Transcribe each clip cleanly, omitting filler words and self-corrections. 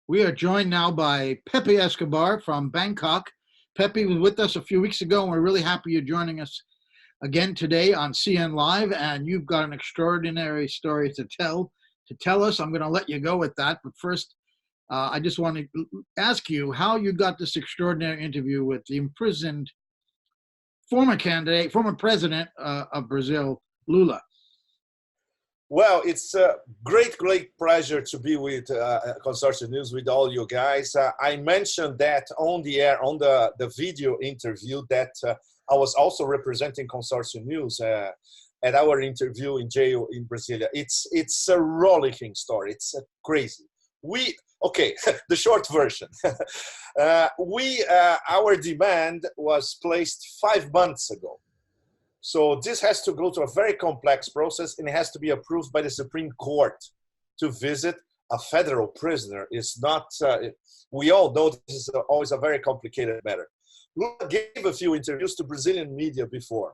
We are joined now by Pepe Escobar from Bangkok. Pepe was with us a few weeks ago, and we're really happy you're joining us again today on CN Live. And you've got an extraordinary story to tell us. I'm going to let you go with that. But first, I just want to ask you how you got this extraordinary interview with the imprisoned former president of Brazil, Lula. Well, it's a great pleasure to be with Consortium News, with all you guys. I mentioned that on the air, on the video interview, that I was also representing Consortium News at our interview in jail in Brasilia. It's a rollicking story. It's crazy. Okay, the short version. Our demand was placed 5 months ago. So this has to go through a very complex process, and it has to be approved by the Supreme Court to visit a federal prisoner. It's not, we all know this is always a very complicated matter. Lula gave a few interviews to Brazilian media before.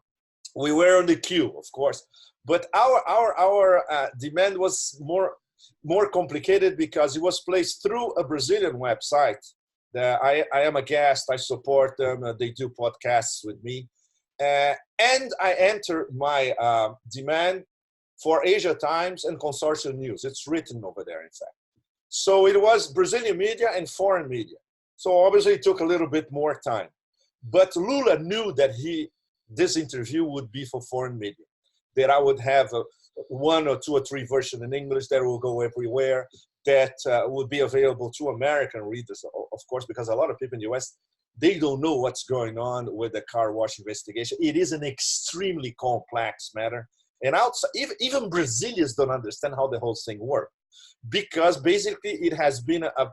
We were on the queue, of course, but our demand was more complicated because it was placed through a Brazilian website. I am a guest, I support them, they do podcasts with me. And I entered my demand for Asia Times and Consortium News. It's written over there, in fact. So it was Brazilian media and foreign media. So obviously it took a little bit more time. But Lula knew that this interview would be for foreign media, that I would have one or two or three versions in English that will go everywhere, that would be available to American readers, of course, because a lot of people in the US, they don't know what's going on with the car wash investigation. It is an extremely complex matter. And outside, even Brazilians don't understand how the whole thing works, because basically it has been a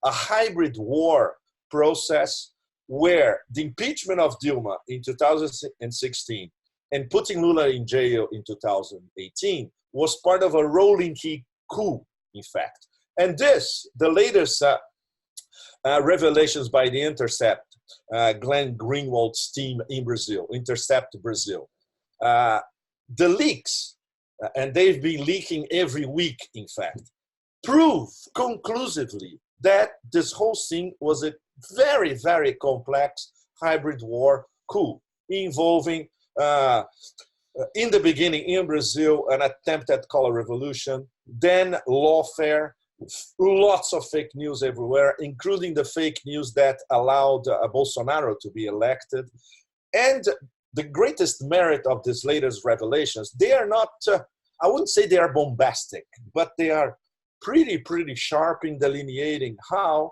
hybrid war process where the impeachment of Dilma in 2016 and putting Lula in jail in 2018 was part of a rolling key coup, in fact. And the latest revelations by The Intercept, Glenn Greenwald's team in Brazil, Intercept Brazil. The leaks, and they've been leaking every week, in fact, prove conclusively that this whole thing was a very, very complex hybrid war coup involving, in the beginning in Brazil, an attempt at color revolution, then lawfare, lots of fake news everywhere, including the fake news that allowed Bolsonaro to be elected. And the greatest merit of these latest revelations, they are not, I wouldn't say they are bombastic, but they are pretty sharp in delineating how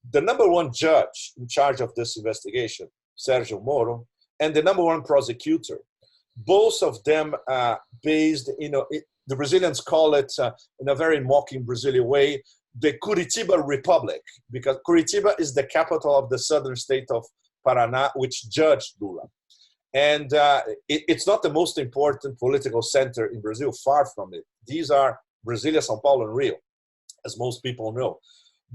the number one judge in charge of this investigation, Sergio Moro, and the number one prosecutor, both of them based, the Brazilians call it, in a very mocking Brazilian way, the Curitiba Republic, because Curitiba is the capital of the southern state of Paraná, which judged Lula. And it's not the most important political center in Brazil, far from it. These are Brasilia, São Paulo, and Rio, as most people know.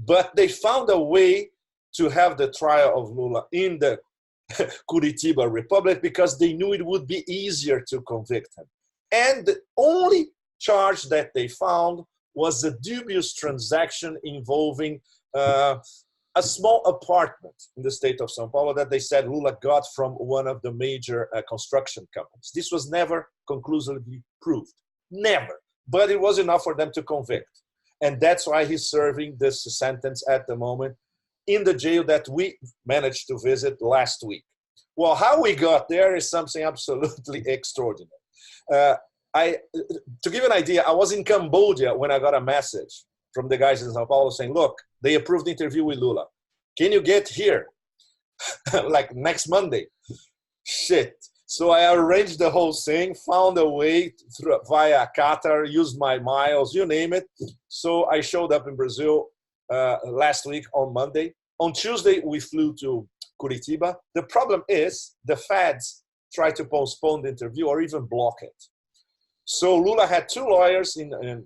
But they found a way to have the trial of Lula in the Curitiba Republic because they knew it would be easier to convict him. And the only charge that they found was a dubious transaction involving a small apartment in the state of São Paulo that they said Lula got from one of the major construction companies. This was never conclusively proved, never, but it was enough for them to convict. And that's why he's serving this sentence at the moment in the jail that we managed to visit last week. Well, how we got there is something absolutely extraordinary. To give you an idea, I was in Cambodia when I got a message from the guys in Sao Paulo saying, look, they approved the interview with Lula. Can you get here? Like next Monday. Shit. So I arranged the whole thing, found a way via Qatar, used my miles, you name it. So I showed up in Brazil last week on Monday. On Tuesday, we flew to Curitiba. The problem is the feds tried to postpone the interview or even block it. So Lula had two lawyers in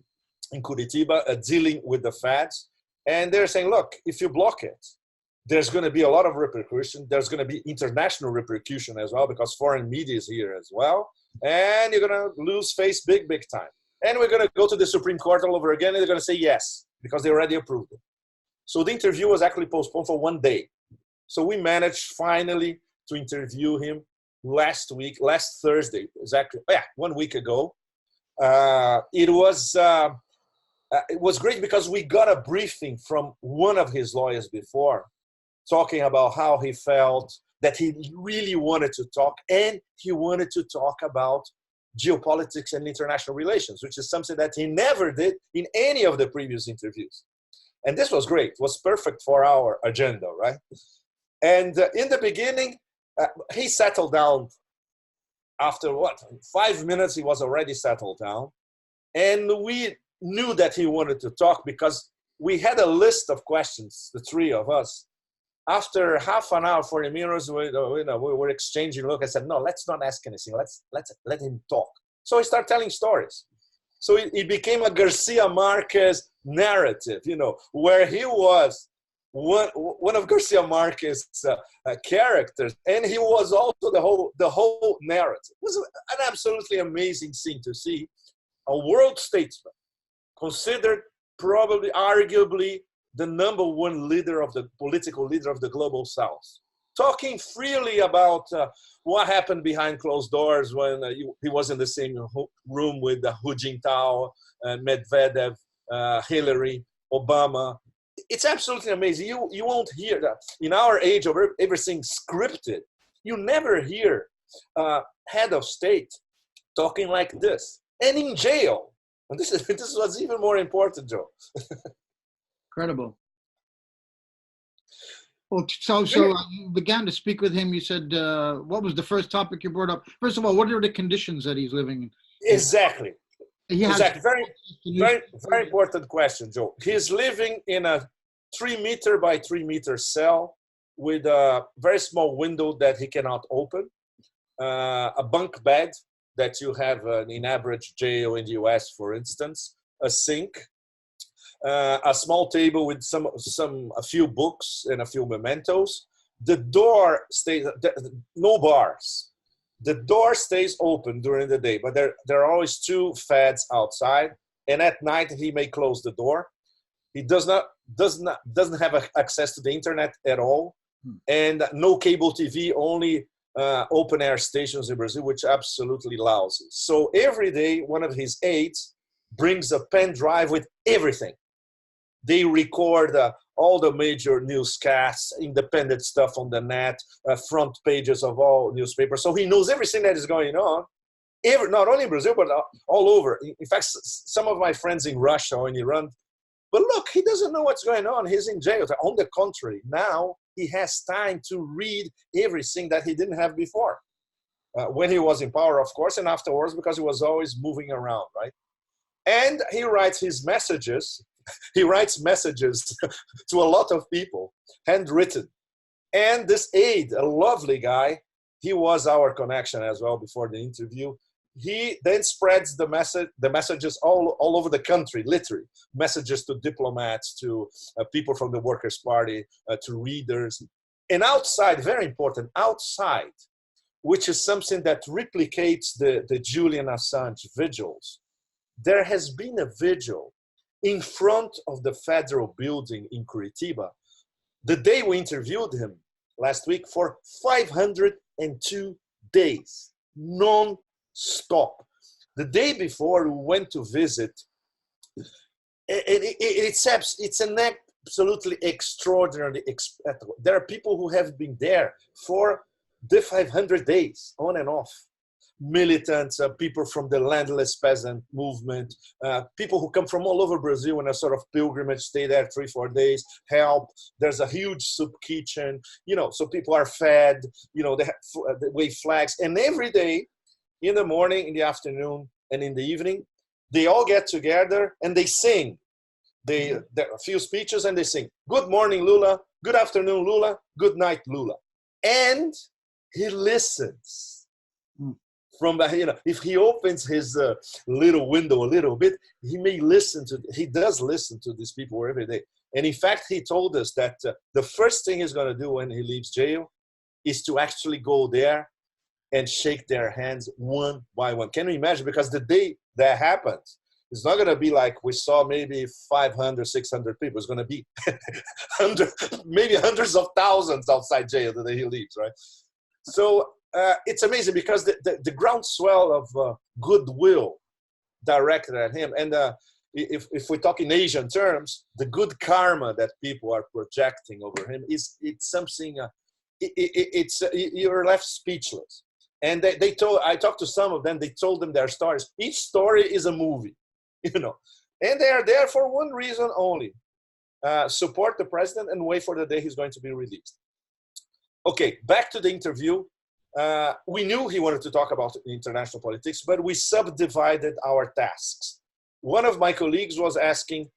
Curitiba dealing with the feds, and they're saying, look, if you block it, there's going to be a lot of repercussion. There's going to be international repercussion as well because foreign media is here as well, and you're going to lose face big time. And we're going to go to the Supreme Court all over again, and they're going to say yes because they already approved it. So the interview was actually postponed for 1 day. So we managed finally to interview him last Thursday, exactly, 1 week ago. It was great because we got a briefing from one of his lawyers before, talking about how he felt, that he really wanted to talk, and he wanted to talk about geopolitics and international relations, which is something that he never did in any of the previous interviews. And this was great. It was perfect for our agenda, right? And in the beginning, he settled down. After 5 minutes, he was already settled down. And we knew that he wanted to talk because we had a list of questions, the three of us. After half an hour, 40 minutes, we were exchanging look. I said, no, let's not ask anything. Let's let him talk. So he started telling stories. So it became a Garcia Marquez narrative, where he was one of Garcia Marquez's characters, and he was also the whole narrative. It was an absolutely amazing scene to see a world statesman, considered probably, arguably, the number one political leader of the global South, talking freely about what happened behind closed doors when he was in the same room with Hu Jintao, Medvedev, Hillary, Obama. It's absolutely amazing. You won't hear that. In our age of everything scripted, you never hear head of state talking like this. And in jail. And this was even more important, Joe. Incredible. Well, so you began to speak with him. You said, what was the first topic you brought up? First of all, what are the conditions that he's living in? Exactly. Exactly. Very important question, Joe. He's living in a 3-meter by 3-meter cell with a very small window that he cannot open, a bunk bed that you have in average jail in the US, for instance, a sink, a small table with a few books and a few mementos. The door stays, no bars. The door stays open during the day, but there are always 2 feds outside. And at night he may close the door. He doesn't have access to the internet at all, and no cable TV, only open air stations in Brazil, which absolutely lousy. So every day, one of his aides brings a pen drive with everything. They record all the major newscasts, independent stuff on the net, front pages of all newspapers. So he knows everything that is going on, not only in Brazil, but all over. In fact, some of my friends in Russia or in Iran, but look, he doesn't know what's going on. He's in jail. On the contrary, now he has time to read everything that he didn't have before. When he was in power, of course, and afterwards, because he was always moving around, right? And he writes his messages. He writes messages to a lot of people, handwritten. And this aide, a lovely guy, he was our connection as well before the interview. He then spreads the messages all over the country, literally. Messages to diplomats, to people from the Workers' Party, to readers. And outside, very important, outside, which is something that replicates the Julian Assange vigils. There has been a vigil in front of the federal building in Curitiba, the day we interviewed him last week, for 502 days, non-stop. The day before, we went to visit. It's an absolutely extraordinary spectacle. There are people who have been there for the 500 days, on and off. Militants, people from the landless peasant movement, people who come from all over Brazil in a sort of pilgrimage, stay there 3-4 days, help. There's a huge soup kitchen, so people are fed, they wave flags. And every day, in the morning, in the afternoon, and in the evening, they all get together and they sing. There are a few speeches and they sing, "Good morning, Lula. Good afternoon, Lula. Good night, Lula." And he listens. From if he opens his little window a little bit, he does listen to these people every day. And in fact, he told us that the first thing he's going to do when he leaves jail is to actually go there and shake their hands one by one. Can you imagine? Because the day that happened, It's not going to be like we saw maybe 500, 600 people. It's going to be maybe hundreds of thousands outside jail the day he leaves, right? So it's amazing because the groundswell of goodwill directed at him. And if we talk in Asian terms, the good karma that people are projecting over him it's something, you're left speechless. And I talked to some of them, they told them their stories. Each story is a movie, you know, and they are there for one reason only, support the president and wait for the day he's going to be released. Okay, back to the interview. We knew he wanted to talk about international politics, but we subdivided our tasks. One of my colleagues was asking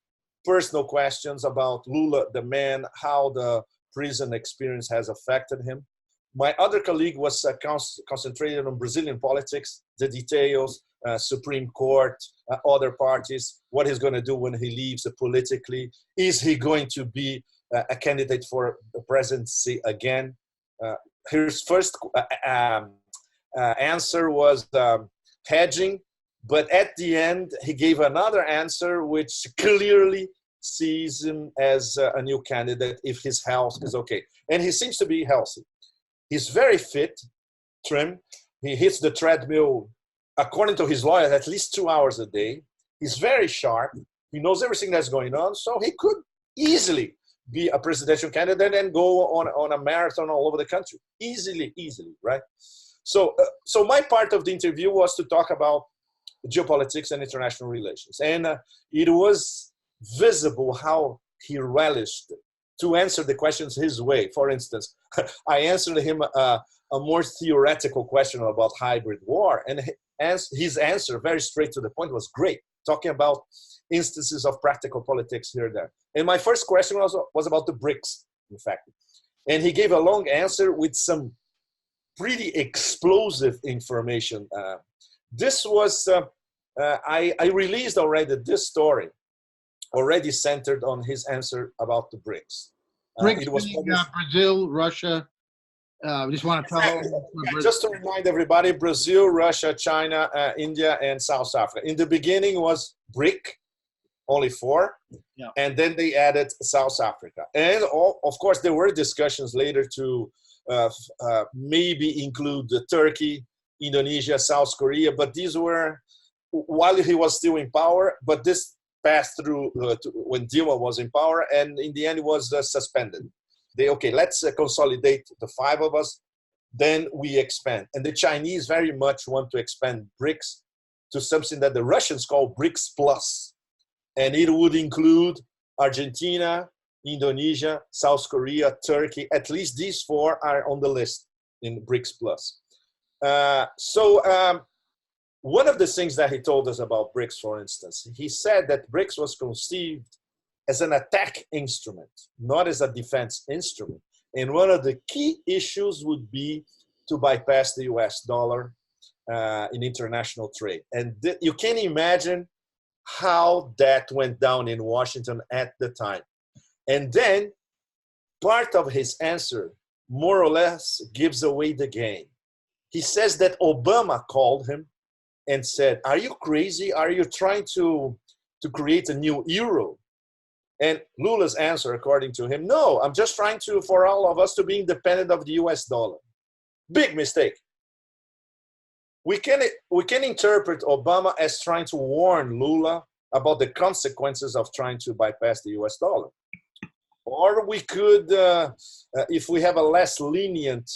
personal questions about Lula, the man, how the prison experience has affected him. My other colleague was concentrated on Brazilian politics, the details, Supreme Court, other parties, what he's going to do when he leaves politically. Is he going to be a candidate for the presidency again? His first answer was hedging, but at the end, he gave another answer which clearly sees him as a new candidate if his health is okay. And he seems to be healthy. He's very fit, trim. He hits the treadmill, according to his lawyer, at least 2 hours a day. He's very sharp. He knows everything that's going on, so he could easily be a presidential candidate and go on a marathon all over the country. Easily, right? So my part of the interview was to talk about geopolitics and international relations. And it was visible how he relished to answer the questions his way. For instance, I answered him a more theoretical question about hybrid war, and his answer, very straight to the point, was great, talking about instances of practical politics here and there. And my first question was about the BRICS, in fact. And he gave a long answer with some pretty explosive information. This was, I released already this story, already centered on his answer about the BRICS. BRICS it was being, Brazil, Russia. We just want to tell just to remind everybody, Brazil, Russia, China, India, and South Africa. In the beginning was BRIC, only 4, yeah. And then they added South Africa. And of course, there were discussions later to maybe include Turkey, Indonesia, South Korea, but these were while he was still in power, but this passed through when Dilma was in power, and in the end it was suspended. Okay, let's consolidate the 5 of us, then we expand. And the Chinese very much want to expand BRICS to something that the Russians call BRICS Plus. And it would include Argentina, Indonesia, South Korea, Turkey. At least these 4 are on the list in BRICS Plus. One of the things that he told us about BRICS, for instance, he said that BRICS was conceived as an attack instrument, not as a defense instrument. And one of the key issues would be to bypass the US dollar in international trade. And you can imagine how that went down in Washington at the time. And then part of his answer more or less gives away the game. He says that Obama called him and said, "Are you crazy? Are you trying to create a new euro?" And Lula's answer, according to him, "No, I'm just trying for all of us to be independent of the US dollar." Big mistake. We can interpret Obama as trying to warn Lula about the consequences of trying to bypass the US dollar. Or we could, if we have a less lenient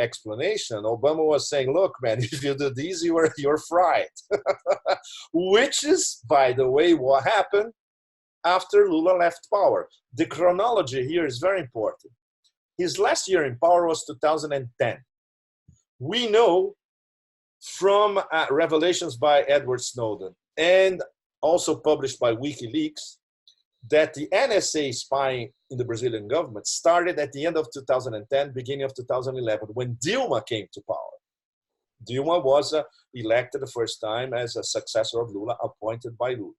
explanation, Obama was saying, "Look, man, if you do this, you're fried." Which is, by the way, what happened after Lula left power. The chronology here is very important. His last year in power was 2010. We know from revelations by Edward Snowden and also published by WikiLeaks that the NSA spying in the Brazilian government started at the end of 2010, beginning of 2011, when Dilma came to power. Dilma was elected the first time as a successor of Lula, appointed by Lula.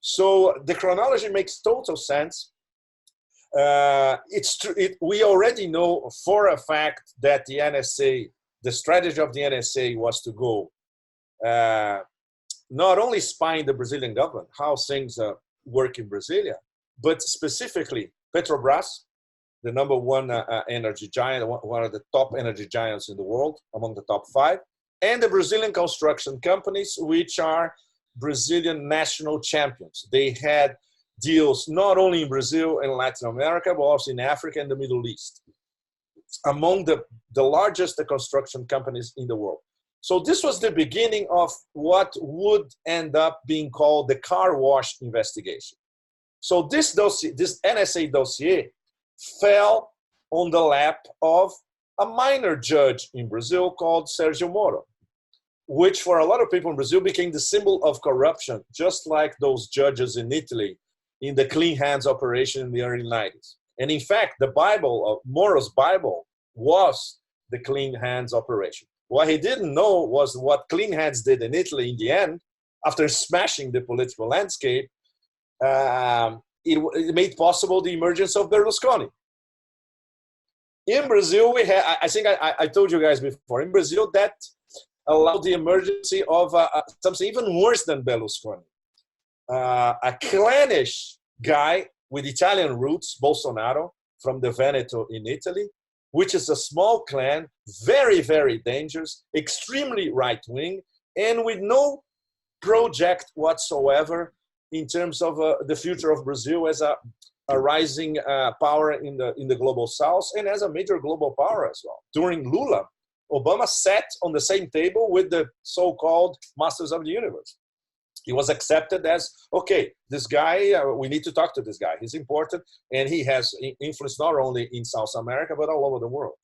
So the chronology makes total sense. It's true. We already know for a fact that the NSA, the strategy of the NSA was to go not only spying the Brazilian government, how things work in Brasilia, but specifically Petrobras, the number one energy giant, one of the top energy giants in the world, among the top 5, and the Brazilian construction companies, which are Brazilian national champions. They had deals not only in Brazil and Latin America, but also in Africa and the Middle East, among the largest construction companies in the world. So this was the beginning of what would end up being called the car wash investigation. So this dossier, this NSA dossier, fell on the lap of a minor judge in Brazil called Sergio Moro, which for a lot of people in Brazil became the symbol of corruption, just like those judges in Italy in the clean hands operation in the early 90s. And in fact, the Bible, Moro's Bible, was the clean hands operation. What he didn't know was what clean hands did in Italy in the end, after smashing the political landscape, it made possible the emergence of Berlusconi. In Brazil, we had, I think I told you guys before, in Brazil, that allowed the emergence of something even worse than Berlusconi. A clannish guy with Italian roots, Bolsonaro, from the Veneto in Italy, which is a small clan, very, very dangerous, extremely right-wing, and with no project whatsoever in terms of the future of Brazil as a rising power in the global south and as a major global power as well. During Lula, Obama sat on the same table with the so-called masters of the universe. He was accepted as, okay, this guy, we need to talk to this guy. He's important, and he has influence not only in South America, but all over the world.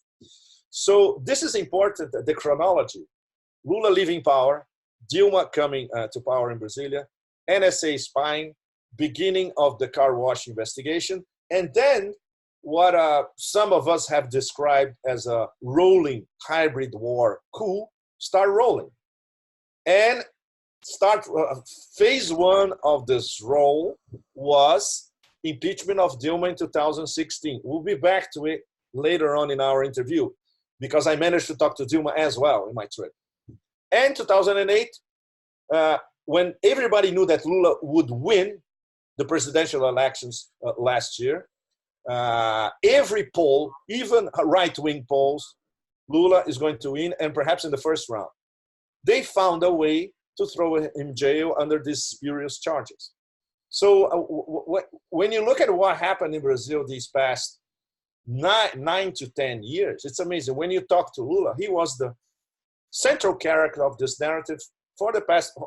So this is important, the chronology. Lula leaving power, Dilma coming to power in Brasilia, NSA spying, beginning of the car wash investigation, and then what some of us have described as a rolling hybrid war coup start rolling. And phase 1 of this roll was impeachment of Dilma in 2016. We'll be back to it later on in our interview because I managed to talk to Dilma as well in my trip. And 2008, when everybody knew that Lula would win the presidential elections last year, every poll, even right-wing polls, Lula is going to win, and perhaps in the first round. They found a way to throw him in jail under these spurious charges. So when you look at what happened in Brazil these past 9 to 10 years, it's amazing. When you talk to Lula, he was the central character of this narrative for the past,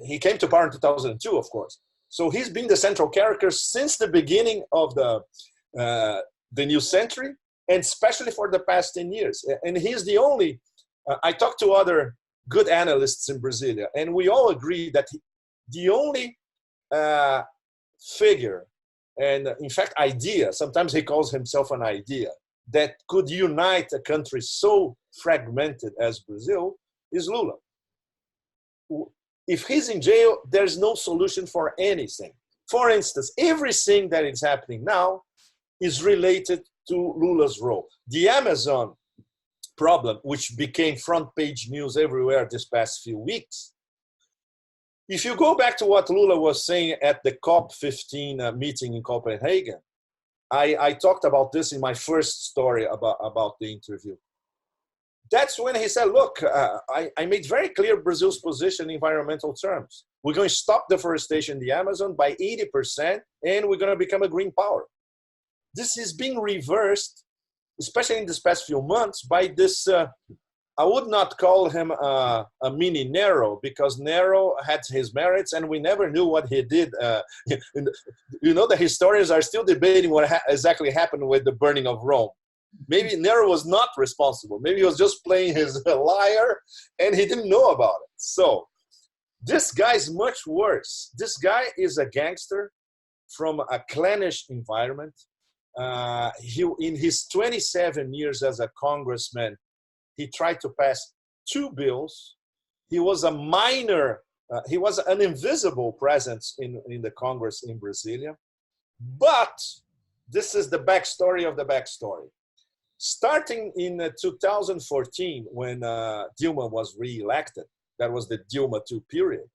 he came to power in 2002, of course. So he's been the central character since the beginning of the new century, and especially for the past 10 years. And he's the only, I talked to other good analysts in Brasilia, and we all agree that the only figure, and in fact idea, sometimes he calls himself an idea, that could unite a country so fragmented as Brazil is Lula. If he's in jail, there's no solution for anything. For instance, everything that is happening now is related to Lula's role. The Amazon problem, which became front page news everywhere this past few weeks. If you go back to what Lula was saying at the COP15 meeting in Copenhagen, I talked about this in my first story about the interview. That's when he said, look, I made very clear Brazil's position in environmental terms. We're going to stop deforestation in the Amazon by 80%, and we're going to become a green power. This is being reversed, especially in this past few months, by this, I would not call him a mini Nero, because Nero had his merits, and we never knew what he did. You know, the historians are still debating what exactly happened with the burning of Rome. Maybe Nero was not responsible. Maybe he was just playing his liar, and he didn't know about it. So this guy is much worse. This guy is a gangster from a clannish environment. In his 27 years as a congressman, he tried to pass 2 bills. He was a minor, he was an invisible presence in the Congress in Brasilia. But this is the backstory of the backstory. Starting in 2014, when Dilma was re-elected, That was the Dilma II period.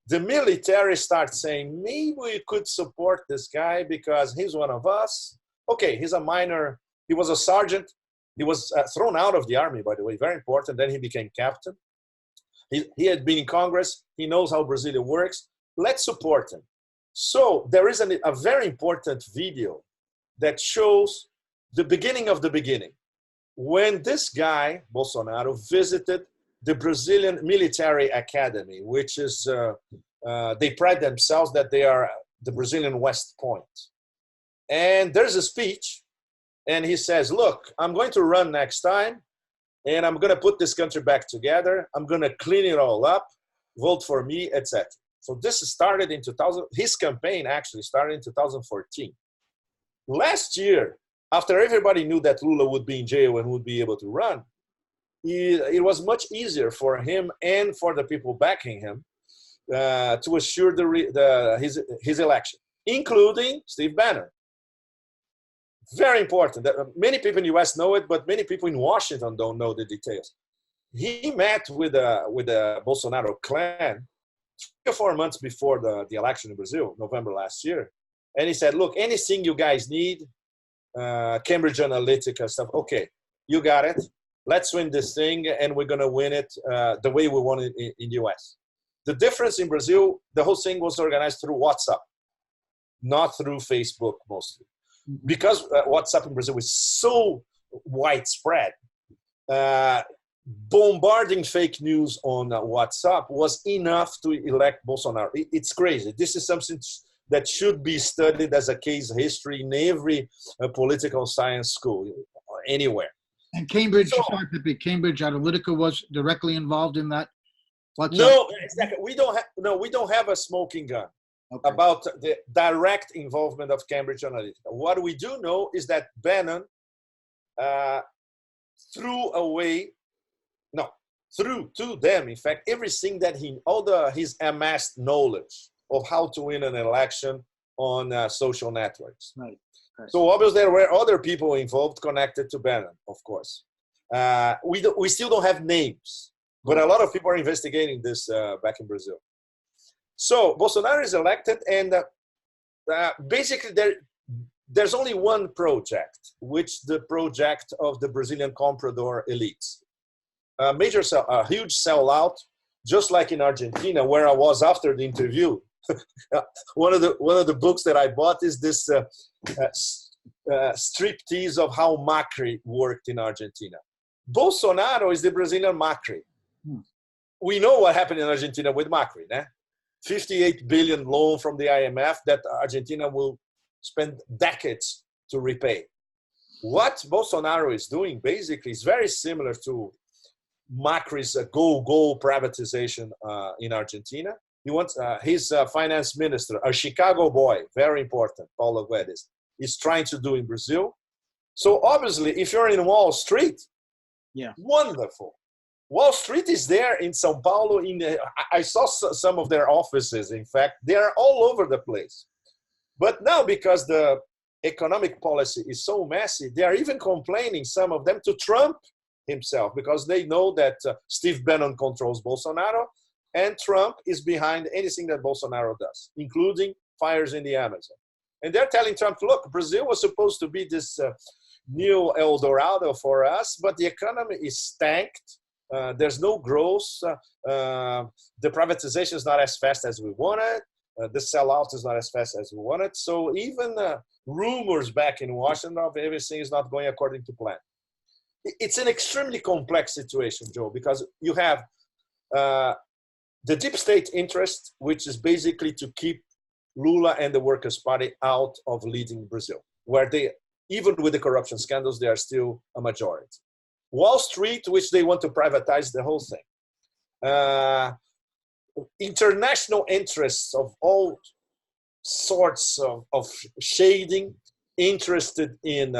The military starts saying, maybe we could support this guy because he's one of us. Okay, he's a minor. He was a sergeant. He was thrown out of the army, by the way, very important. Then he became captain. He had been in Congress. He knows how Brazil works. Let's support him. So there is a very important video that shows the beginning of the beginning. When this guy, Bolsonaro, visited the Brazilian Military Academy, which is, they pride themselves that they are the Brazilian West Point. And there's a speech, and he says, look, I'm going to run next time, and I'm going to put this country back together. I'm going to clean it all up, vote for me, etc. So this started in 2000. His campaign actually started in 2014. Last year, after everybody knew that Lula would be in jail and would be able to run, it was much easier for him and for the people backing him to assure his election, including Steve Bannon. Very important. Many people in the US know it, but many people in Washington don't know the details. He met with the Bolsonaro clan 3 or 4 months before the election in Brazil, November last year. And he said, look, anything you guys need, Cambridge Analytica stuff, okay, you got it. Let's win this thing, and we're going to win it the way we won it in the US. The difference in Brazil, the whole thing was organized through WhatsApp, not through Facebook mostly. Because WhatsApp in Brazil is so widespread, bombarding fake news on WhatsApp was enough to elect Bolsonaro. It's crazy. This is something that should be studied as a case history in every political science school, anywhere. And Cambridge, sorry, Pepe, Cambridge Analytica was directly involved in that? No, exactly. We don't have a smoking gun about the direct involvement of Cambridge Analytica. What we do know is that Bannon threw to them, in fact, everything that his amassed knowledge of how to win an election on social networks. Right. So obviously there were other people involved connected to Bannon, of course. We still don't have names, but a lot of people are investigating this back in Brazil. So Bolsonaro is elected, and basically there's only one project, which the project of the Brazilian comprador elites. A huge sellout, just like in Argentina, where I was after the interview. One of the books that I bought is this striptease of how Macri worked in Argentina. Bolsonaro is the Brazilian Macri. We know what happened in Argentina with Macri, né? 58 billion loan from the IMF that Argentina will spend decades to repay. What Bolsonaro is doing basically is very similar to Macri's go privatization in Argentina. He wants his finance minister, a Chicago boy, very important, Paulo Guedes, is trying to do in Brazil. So obviously, if you're in Wall Street, wonderful. Wall Street is there in São Paulo. I saw some of their offices, in fact. They are all over the place. But now, because the economic policy is so messy, they are even complaining, some of them, to Trump himself, because they know that Steve Bannon controls Bolsonaro, and Trump is behind anything that Bolsonaro does, including fires in the Amazon. And they're telling Trump, look, Brazil was supposed to be this new El Dorado for us, but the economy is tanked. There's no growth. The privatization is not as fast as we wanted. The sellout is not as fast as we wanted. So even rumors back in Washington of everything is not going according to plan. It's an extremely complex situation, Joe, because you have the deep state interest, which is basically to keep Lula and the Workers' Party out of leading Brazil, where they, even with the corruption scandals, they are still a majority. Wall Street, which they want to privatize the whole thing. International interests of all sorts of shading, interested in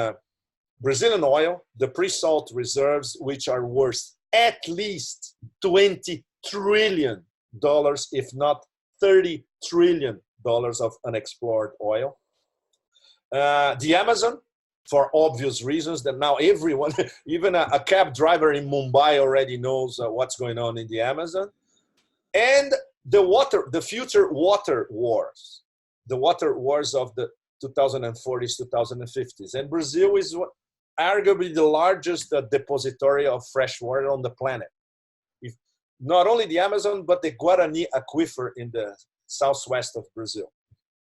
Brazilian oil, the pre-salt reserves, which are worth at least $20 trillion, if not $30 trillion of unexplored oil. The Amazon, for obvious reasons that now everyone, even a cab driver in Mumbai already knows what's going on in the Amazon. And the future water wars, the water wars of the 2040s, 2050s. And Brazil is arguably the largest depository of fresh water on the planet. If, not only the Amazon, but the Guarani aquifer in the southwest of Brazil.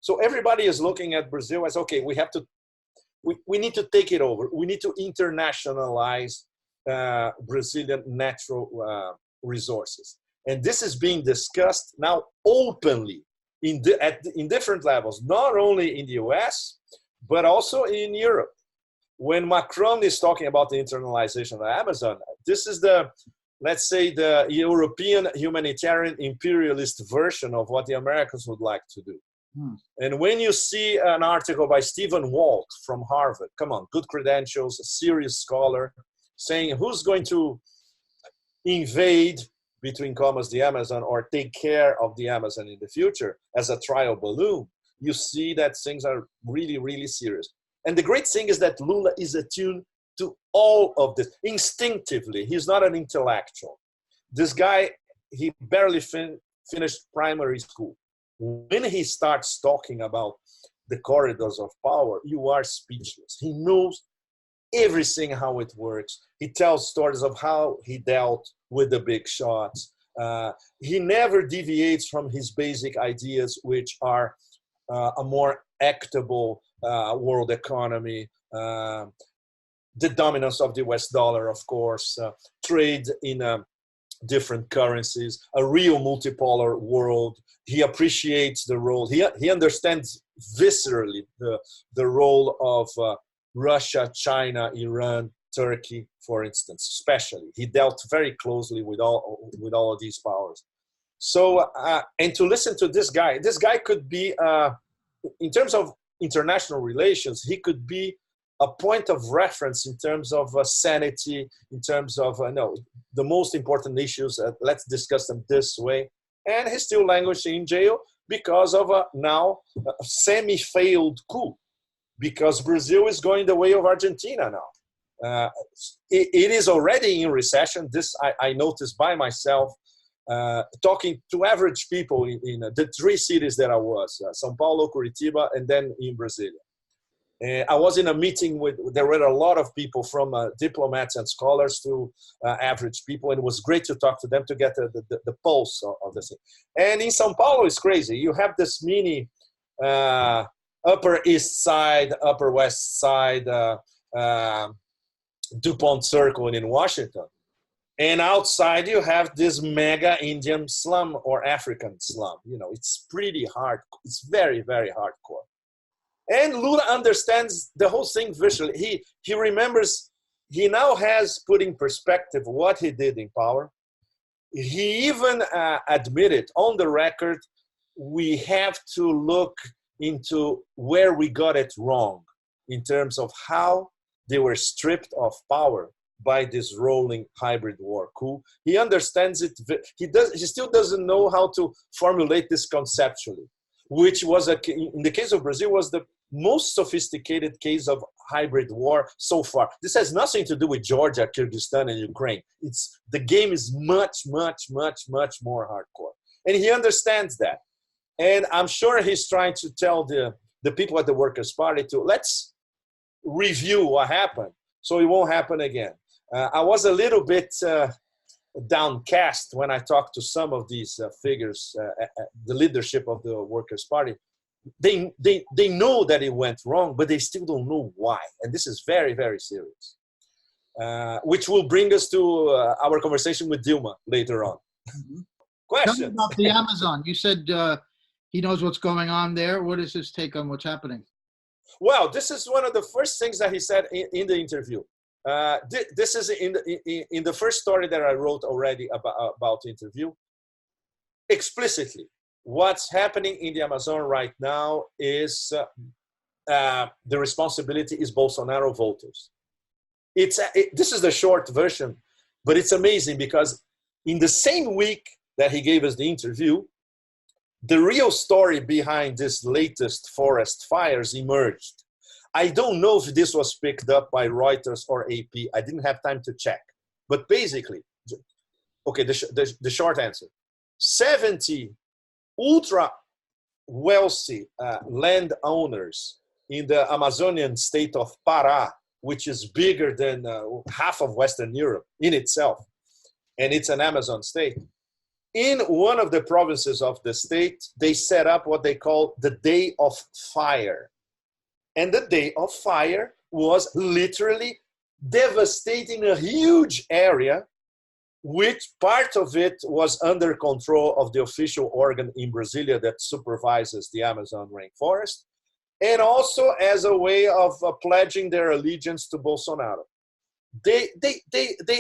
So everybody is looking at Brazil as, okay, we need to take it over. We need to internationalize Brazilian natural resources. And this is being discussed now openly in different levels, not only in the US, but also in Europe. When Macron is talking about the internalization of the Amazon, this is let's say, the European humanitarian imperialist version of what the Americans would like to do. And when you see an article by Stephen Walt from Harvard, come on, good credentials, a serious scholar, saying who's going to invade, between commas, the Amazon or take care of the Amazon in the future as a trial balloon, you see that things are really, really serious. And the great thing is that Lula is attuned to all of this instinctively. He's not an intellectual. This guy, he barely finished primary school. When he starts talking about the corridors of power, you are speechless. He knows everything, how it works. He tells stories of how he dealt with the big shots. He never deviates from his basic ideas, which are a more equitable world economy, the dominance of the US dollar, of course, trade in different currencies, a real multipolar world. He appreciates the role. He understands viscerally the role of Russia, China, Iran, Turkey, for instance, especially. He dealt very closely with all of these powers. So, and to listen to this guy could be, in terms of international relations, he could be a point of reference in terms of sanity, in terms of, the most important issues, let's discuss them this way. And he's still languishing in jail because of now a semi-failed coup, because Brazil is going the way of Argentina now. It is already in recession. This I noticed by myself, talking to average people in the three cities that I was, São Paulo, Curitiba, and then in Brasilia. I was in a meeting there were a lot of people from diplomats and scholars to average people, and it was great to talk to them to get the pulse of the thing. And in São Paulo, it's crazy. You have this mini Upper East Side, Upper West Side, DuPont Circle in Washington. And outside, you have this mega Indian slum or African slum. It's pretty hard. It's very, very hardcore. And Lula understands the whole thing visually. He remembers, he now has put in perspective what he did in power. He even admitted on the record, we have to look into where we got it wrong in terms of how they were stripped of power by this rolling hybrid war coup. He understands it. He still doesn't know how to formulate this conceptually, which was, in the case of Brazil, was the most sophisticated case of hybrid war so far. This has nothing to do with Georgia, Kyrgyzstan, and Ukraine. The game is much, much, much, much more hardcore. And he understands that. And I'm sure he's trying to tell the people at the Workers' Party let's review what happened so it won't happen again. I was a little bit downcast when I talked to some of these figures, the leadership of the Workers' Party. They know that it went wrong, but they still don't know why. And this is very, very serious, which will bring us to our conversation with Dilma later on. Mm-hmm. Question. Tell me about the Amazon. You said he knows what's going on there. What is his take on what's happening? Well, this is one of the first things that he said in the interview. This is in the first story that I wrote already about the interview. Explicitly, what's happening in the Amazon right now is the responsibility is Bolsonaro voters. This is the short version, but it's amazing because in the same week that he gave us the interview, the real story behind this latest forest fires emerged. I don't know if this was picked up by Reuters or AP. I didn't have time to check. But basically, okay, the short answer. 70 ultra wealthy landowners in the Amazonian state of Pará, which is bigger than half of Western Europe in itself, and it's an Amazon state. In one of the provinces of the state, they set up what they call the Day of Fire. And the Day of Fire was literally devastating a huge area, which part of it was under control of the official organ in Brasilia that supervises the Amazon rainforest, and also as a way of pledging their allegiance to Bolsonaro. They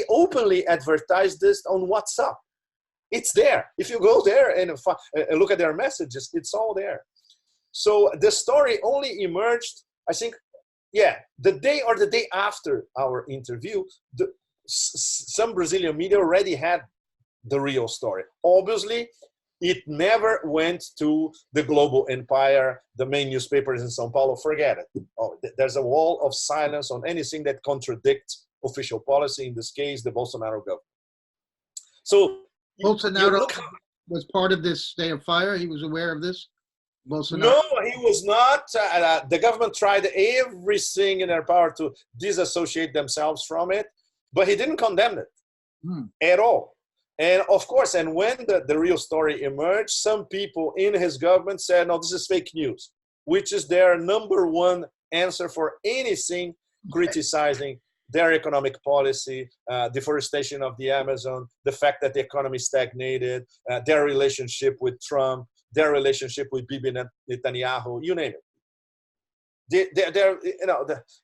openly advertise this on WhatsApp. It's there. If you go there and look at their messages, it's all there. So the story only emerged, I think, the day or the day after our interview, some Brazilian media already had the real story. Obviously, it never went to the global empire, the main newspapers in São Paulo. Forget it. There's a wall of silence on anything that contradicts official policy, in this case, the Bolsonaro government. So Bolsonaro was part of this Day of Fire? He was aware of this? Bolsonaro? No, he was not. The government tried everything in their power to disassociate themselves from it, but he didn't condemn it at all. And of course, and when the real story emerged, some people in his government said, no, this is fake news, which is their number one answer for anything criticizing their economic policy, deforestation of the Amazon, the fact that the economy stagnated, their relationship with Trump, their relationship with Bibi Netanyahu, you name it.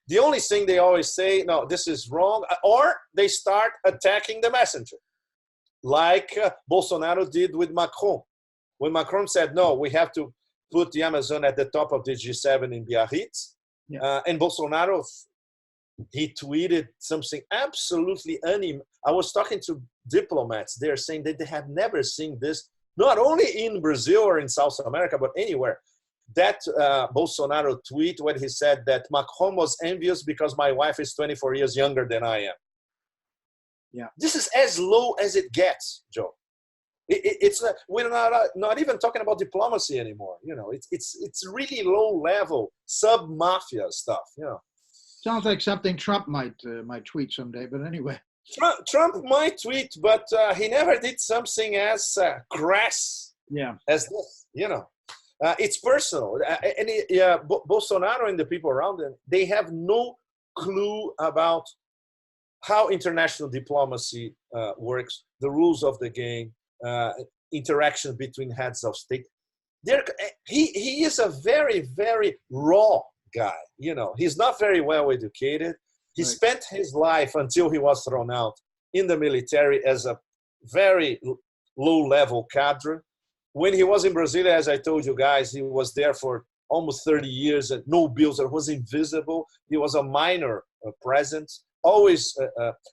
The only thing they always say, no, this is wrong, or they start attacking the messenger, like Bolsonaro did with Macron. When Macron said, no, we have to put the Amazon at the top of the G7 in Biarritz, and Bolsonaro, he tweeted something absolutely I was talking to diplomats. They're saying that they have never seen this, not only in Brazil or in South America, but anywhere. That Bolsonaro tweet when he said that Macron was envious because my wife is 24 years younger than I am. Yeah, this is as low as it gets, Joe. It's not, we're not even talking about diplomacy anymore. You know, it's really low level sub mafia stuff. You know. Sounds like something Trump might tweet someday, but anyway. Trump might tweet, but he never did something as crass as this, you know. It's personal. Bolsonaro and the people around him, they have no clue about how international diplomacy works, the rules of the game, interaction between heads of state. He is a very, very raw guy. You know, he's not very well educated. He spent his life until he was thrown out in the military as a very low-level cadre. When he was in Brasilia, as I told you guys, he was there for almost 30 years and no bills. It was invisible. He was a minor presence, always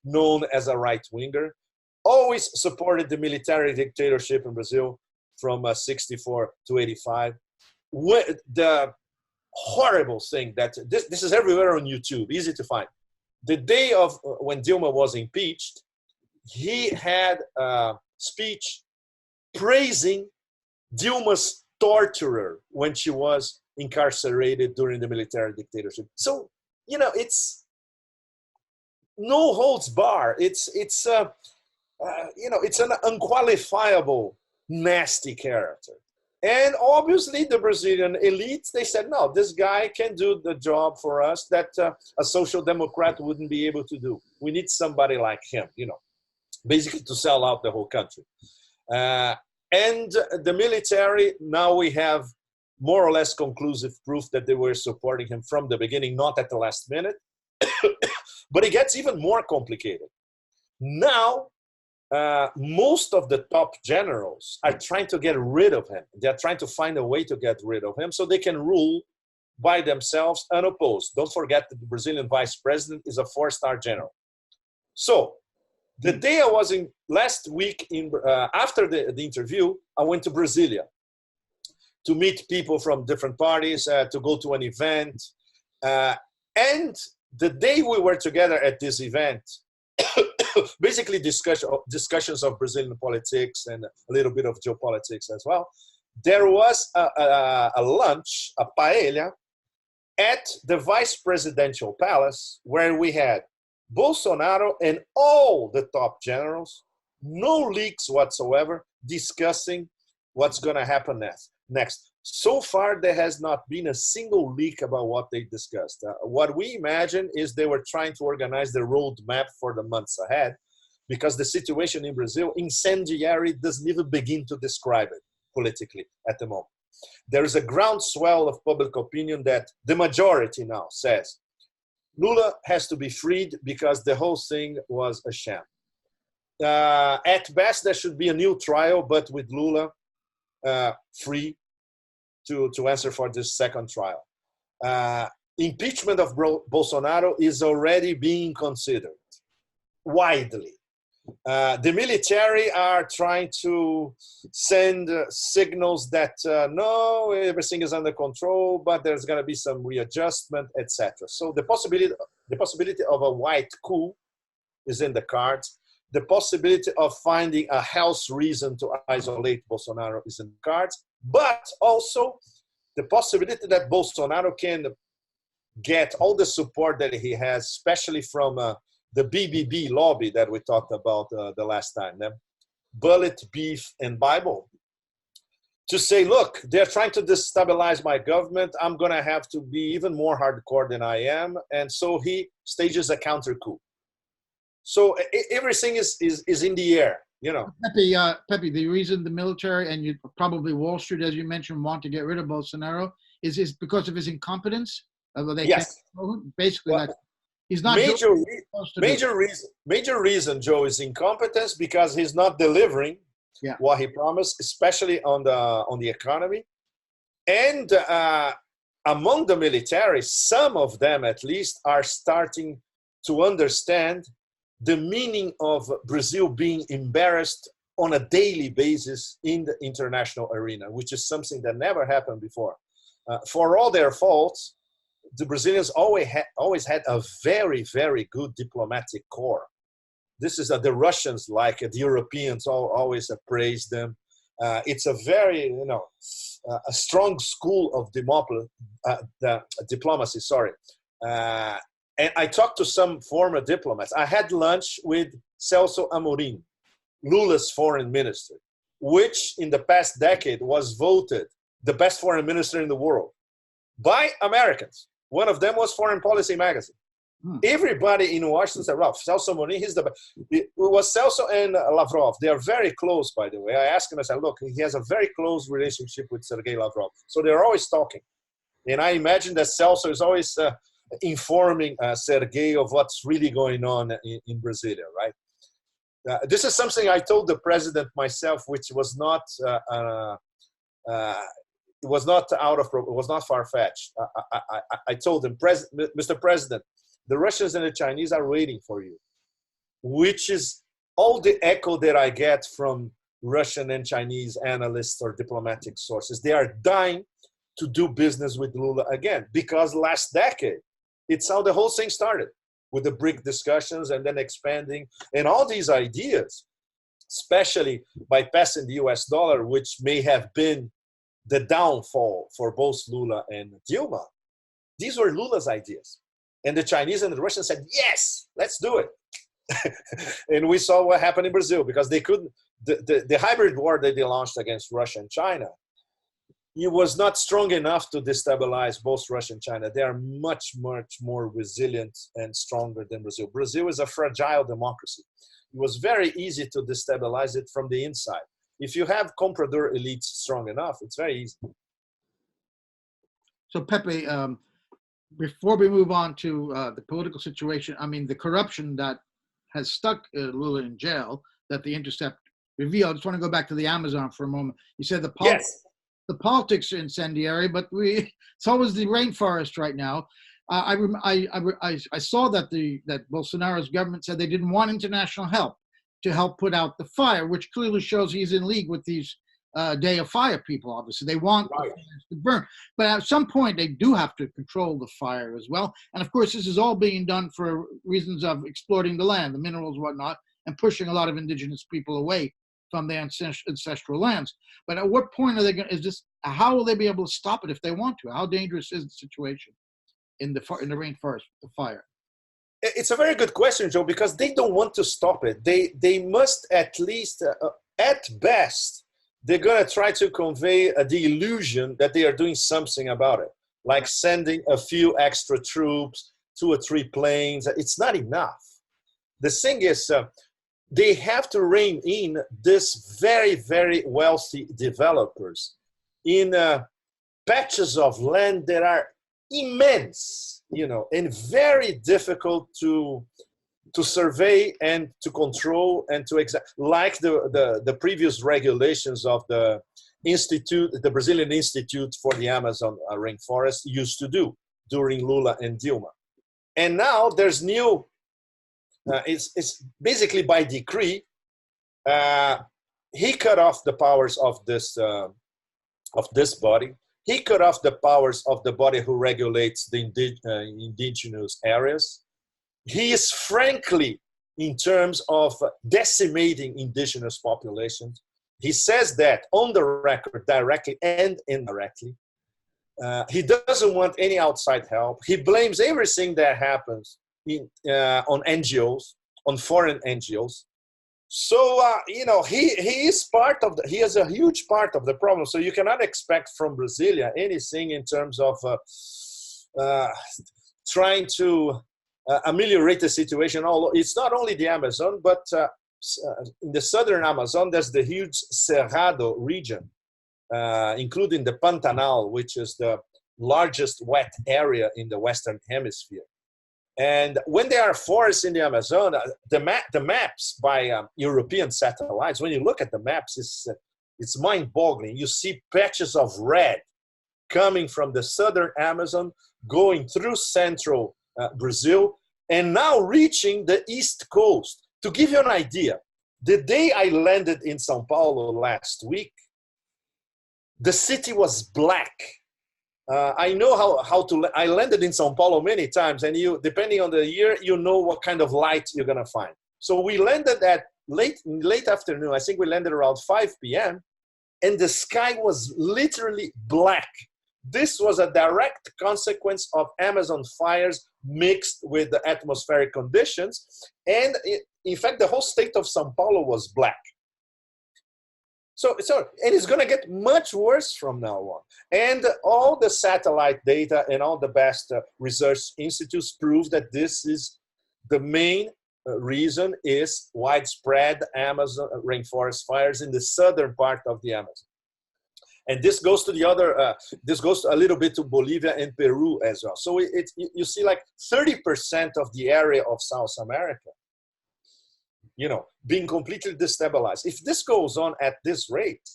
known as a right-winger, always supported the military dictatorship in Brazil from 64 to 85. The horrible thing that this is everywhere on YouTube, easy to find. The day of when Dilma was impeached, he had a speech praising Dilma's torturer when she was incarcerated during the military dictatorship. So, you know, it's no holds bar. It's you know, it's an unqualifiable, nasty character. And obviously the Brazilian elites, they said, no, this guy can do the job for us that a social democrat wouldn't be able to do. We need somebody like him, you know, basically to sell out the whole country. And the military, now we have more or less conclusive proof that they were supporting him from the beginning, not at the last minute. But it gets even more complicated. Now, most of the top generals are trying to get rid of him. They're trying to find a way to get rid of him so they can rule by themselves unopposed. Don't forget that the Brazilian vice president is a 4-star general. So the day I was in last week, after the interview, I went to Brasilia to meet people from different parties, to go to an event. And the day we were together at this event, basically discussions of Brazilian politics and a little bit of geopolitics as well. There was a lunch, a paella, at the vice presidential palace where we had Bolsonaro and all the top generals, no leaks whatsoever, discussing what's going to happen next. So far, there has not been a single leak about what they discussed. What we imagine is they were trying to organize the roadmap for the months ahead, because the situation in Brazil, incendiary, doesn't even begin to describe it politically at the moment. There is a groundswell of public opinion that the majority now says Lula has to be freed because the whole thing was a sham. At best, there should be a new trial, but with Lula free to answer for this second trial. Impeachment of Bolsonaro is already being considered widely. The military are trying to send signals that no, everything is under control, but there's going to be some readjustment, etc. So the possibility of a white coup is in the cards. The possibility of finding a health reason to isolate Bolsonaro is in the cards, but also the possibility that Bolsonaro can get all the support that he has, especially from the BBB lobby that we talked about the last time, Bullet, Beef, and Bible, to say, look, they're trying to destabilize my government. I'm going to have to be even more hardcore than I am. And so he stages a counter coup. So everything is in the air, you know. Pepe, the reason the military and probably Wall Street, as you mentioned, want to get rid of Bolsonaro is because of his incompetence. Yes. Basically, well, he's not major reason, Joe, is incompetence, because he's not delivering what he promised, especially on the economy. And among the military, some of them at least are starting to understand the meaning of Brazil being embarrassed on a daily basis in the international arena, which is something that never happened before. For all their faults, the Brazilians always had a very, very good diplomatic corps. This is the Russians, like the Europeans, always praise them. It's a very, a strong school of diplomacy. Sorry. And I talked to some former diplomats. I had lunch with Celso Amorim, Lula's foreign minister, which in the past decade was voted the best foreign minister in the world by Americans. One of them was Foreign Policy magazine. Everybody in Washington said, Ralph, Celso Amorim, he's the best. It was Celso and Lavrov. They are very close, by the way. I asked him, I said, look, he has a very close relationship with Sergei Lavrov. So they're always talking. And I imagine that Celso is always informing Sergei of what's really going on in Brasilia, right? This is something I told the president myself, which was not it was not far-fetched. I told him, Mr. President, the Russians and the Chinese are waiting for you, which is all the echo that I get from Russian and Chinese analysts or diplomatic sources. They are dying to do business with Lula again, because last decade, it's how the whole thing started, with the BRIC discussions and then expanding, and all these ideas, especially by passing the US dollar, which may have been the downfall for both Lula and Dilma. These were Lula's ideas. And the Chinese and the Russians said, yes, let's do it. And we saw what happened in Brazil, because they couldn't, the hybrid war that they launched against Russia and China, it was not strong enough to destabilize both Russia and China. They are much, much more resilient and stronger than Brazil. Brazil is a fragile democracy. It was very easy to destabilize it from the inside. If you have comprador elites strong enough, it's very easy. So Pepe, before we move on to the political situation, I mean, the corruption that has stuck Lula in jail that The Intercept revealed. I just want to go back to the Amazon for a moment. You said the politics are incendiary, but it's always the rainforest right now. I saw that that Bolsonaro's government said they didn't want international help to help put out the fire, which clearly shows he's in league with these Day of Fire people, obviously. They want the Right. fires to burn. But at some point, they do have to control the fire as well. And of course, this is all being done for reasons of exploiting the land, the minerals, whatnot, and pushing a lot of indigenous people away from their ancestral lands. But at what point are they going? Is this? How will they be able to stop it if they want to? How dangerous is the situation in the rainforest, the fire? It's a very good question, Joe, because they don't want to stop it. They must at least, at best, they're going to try to convey the illusion that they are doing something about it, like sending a few extra troops, 2 or 3 planes. It's not enough. The thing is, they have to rein in these very, very wealthy developers in patches of land that are immense, and very difficult to survey and to control and to like the previous regulations of the Brazilian Institute for the Amazon rainforest used to do during Lula and Dilma. And now there's new, it's basically by decree, he cut off the powers of this body. He cut off the powers of the body who regulates the indigenous areas. He is frankly, in terms of decimating indigenous populations, he says that on the record, directly and indirectly. He doesn't want any outside help. He blames everything that happens on NGOs, on foreign NGOs. So, he is part of he has a huge part of the problem. So you cannot expect from Brasilia anything in terms of trying to ameliorate the situation. It's not only the Amazon, but in the southern Amazon, there's the huge Cerrado region, including the Pantanal, which is the largest wet area in the Western Hemisphere. And when there are forests in the Amazon, the maps by European satellites, when you look at the maps, it's mind-boggling. You see patches of red coming from the southern Amazon, going through central Brazil, and now reaching the east coast. To give you an idea, the day I landed in São Paulo last week, the city was black. I know how to. I landed in São Paulo many times, and depending on the year, you know what kind of light you're gonna find. So we landed at late afternoon. I think we landed around 5 p.m. and the sky was literally black. This was a direct consequence of Amazon fires mixed with the atmospheric conditions, and in fact, the whole state of São Paulo was black. So and it's going to get much worse from now on. And all the satellite data and all the best research institutes prove that this is the main reason is widespread Amazon rainforest fires in the southern part of the Amazon. And this goes to the other, this goes a little bit to Bolivia and Peru as well. So you see like 30% of the area of South America, being completely destabilized. If this goes on at this rate,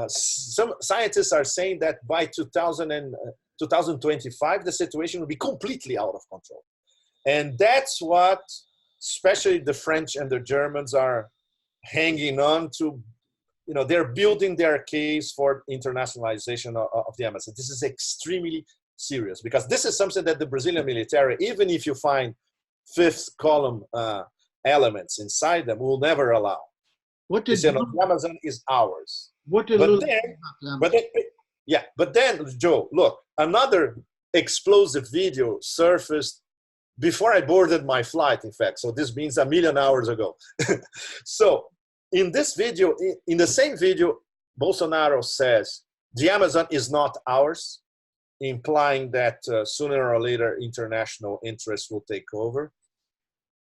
some scientists are saying that by 2025, the situation will be completely out of control. And that's what, especially the French and the Germans are hanging on to. They're building their case for internationalization of the Amazon. This is extremely serious because this is something that the Brazilian military, even if you find fifth column elements inside them, will never allow. The Amazon is ours. But then, Joe, look, another explosive video surfaced before I boarded my flight, in fact. So this means 1,000,000 hours ago. So in this video, in the same video, Bolsonaro says, the Amazon is not ours, implying that sooner or later international interests will take over.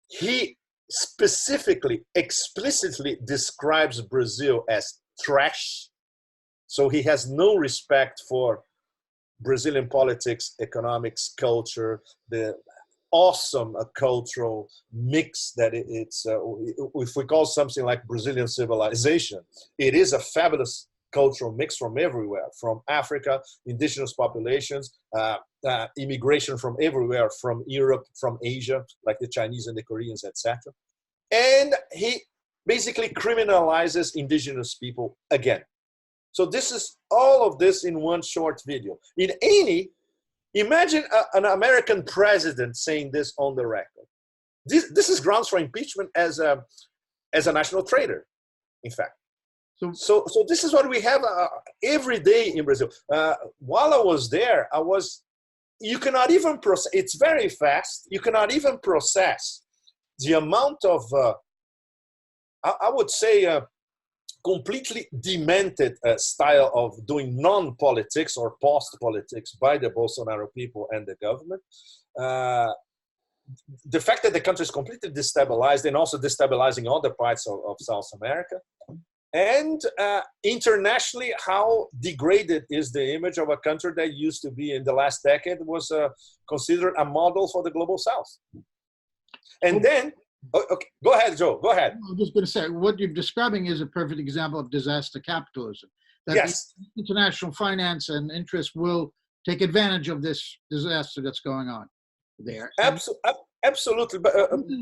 He specifically, explicitly describes Brazil as trash. So he has no respect for Brazilian politics, economics, culture, the awesome cultural mix that it's, if we call something like Brazilian civilization, it is a fabulous cultural mix from everywhere, from Africa, indigenous populations, immigration from everywhere, from Europe, from Asia, like the Chinese and the Koreans, etc. And he basically criminalizes indigenous people again. So this is all of this in one short video. Imagine an American president saying this on the record. This is grounds for impeachment as a national traitor, in fact. So this is what we have every day in Brazil. While I was there, you cannot even process, it's very fast, you cannot even process the amount of, I would say, completely demented style of doing non-politics or post-politics by the Bolsonaro people and the government. The fact that the country is completely destabilized and also destabilizing other parts of South America. And internationally, how degraded is the image of a country that used to be in the last decade was considered a model for the global South. And then, okay, go ahead, Joe, go ahead. I'm just going to say, what you're describing is a perfect example of disaster capitalism. That yes. International finance and interest will take advantage of this disaster that's going on there. Absolutely. But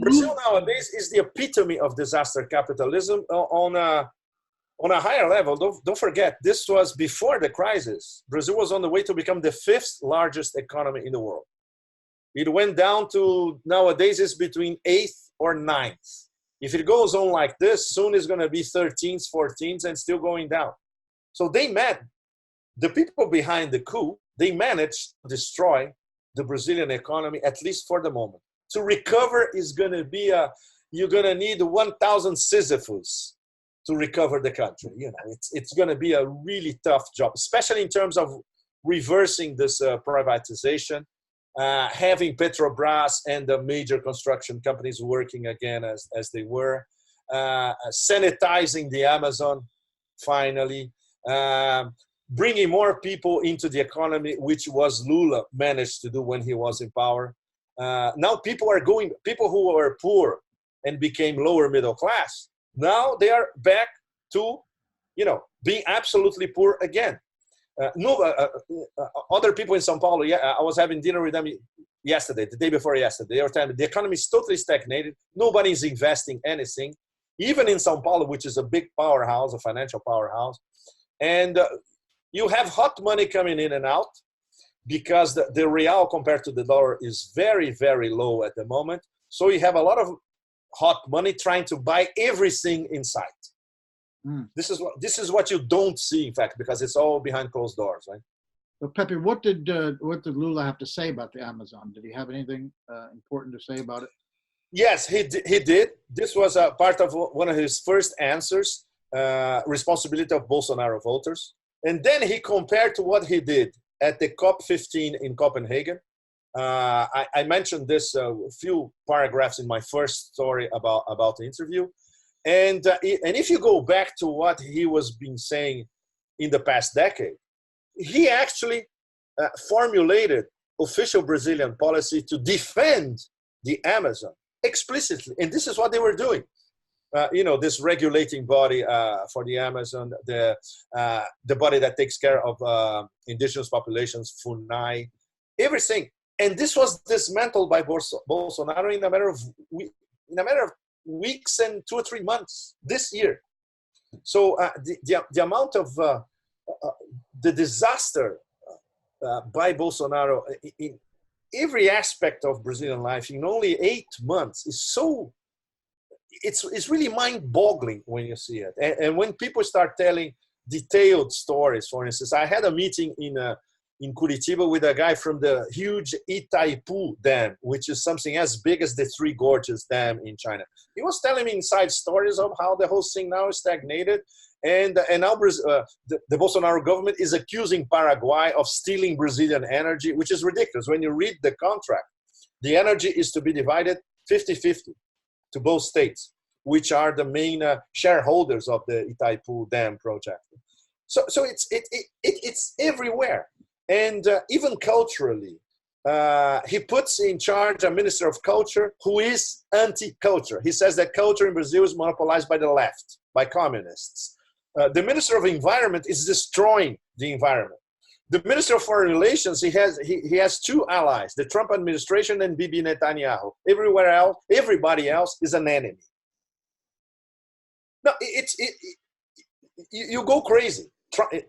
Brazil nowadays is the epitome of disaster capitalism on a higher level. Don't forget, this was before the crisis. Brazil was on the way to become the 5th largest economy in the world. It went down to, nowadays it's between 8th or 9th. If it goes on like this, soon it's going to be 13th, 14th, and still going down. So the people behind the coup, they managed to destroy the Brazilian economy, at least for the moment. To recover is going to be you're going to need 1,000 Sisyphus to recover the country. You know, it's going to be a really tough job, especially in terms of reversing this privatization, having Petrobras and the major construction companies working again as they were, sanitizing the Amazon, finally, bringing more people into the economy, which was Lula managed to do when he was in power. Now people who were poor and became lower middle class, now they are back to, being absolutely poor again. Other people in São Paulo, I was having dinner with them yesterday, the day before yesterday. They were telling me the economy is totally stagnated. Nobody is investing anything, even in São Paulo, which is a big powerhouse, a financial powerhouse. And you have hot money coming in and out because the real compared to the dollar is very, very low at the moment. So you have a lot of hot money trying to buy everything in sight. This is what you don't see, in fact, because it's all behind closed doors, right? So Pepe, what did Lula have to say about the Amazon? Did he have anything important to say about it? Yes, he did. This was a part of one of his first answers, responsibility of Bolsonaro voters. And then he compared to what he did at the COP15 in Copenhagen. I mentioned this a few paragraphs in my first story about the interview. And if you go back to what he was been saying in the past decade, he actually formulated official Brazilian policy to defend the Amazon explicitly. And this is what they were doing. This regulating body for the Amazon, the body that takes care of indigenous populations, FUNAI, everything. And this was dismantled by Bolsonaro in a matter of weeks and 2 or 3 months this year. So the amount of the disaster by Bolsonaro in every aspect of Brazilian life in only 8 months is so. It's really mind-boggling when you see it. And when people start telling detailed stories, for instance, I had a meeting in Curitiba with a guy from the huge Itaipu Dam, which is something as big as the Three Gorges Dam in China. He was telling me inside stories of how the whole thing now is stagnated. And now the Bolsonaro government is accusing Paraguay of stealing Brazilian energy, which is ridiculous. When you read the contract, the energy is to be divided 50-50. To both states, which are the main shareholders of the Itaipu Dam project. So it's everywhere. And even culturally, he puts in charge a minister of culture who is anti-culture. He says that culture in Brazil is monopolized by the left, by communists. The minister of environment is destroying the environment. The minister of foreign relations, he has 2 allies, the Trump administration and Bibi Netanyahu. Everywhere else, everybody else is an enemy. No, you go crazy.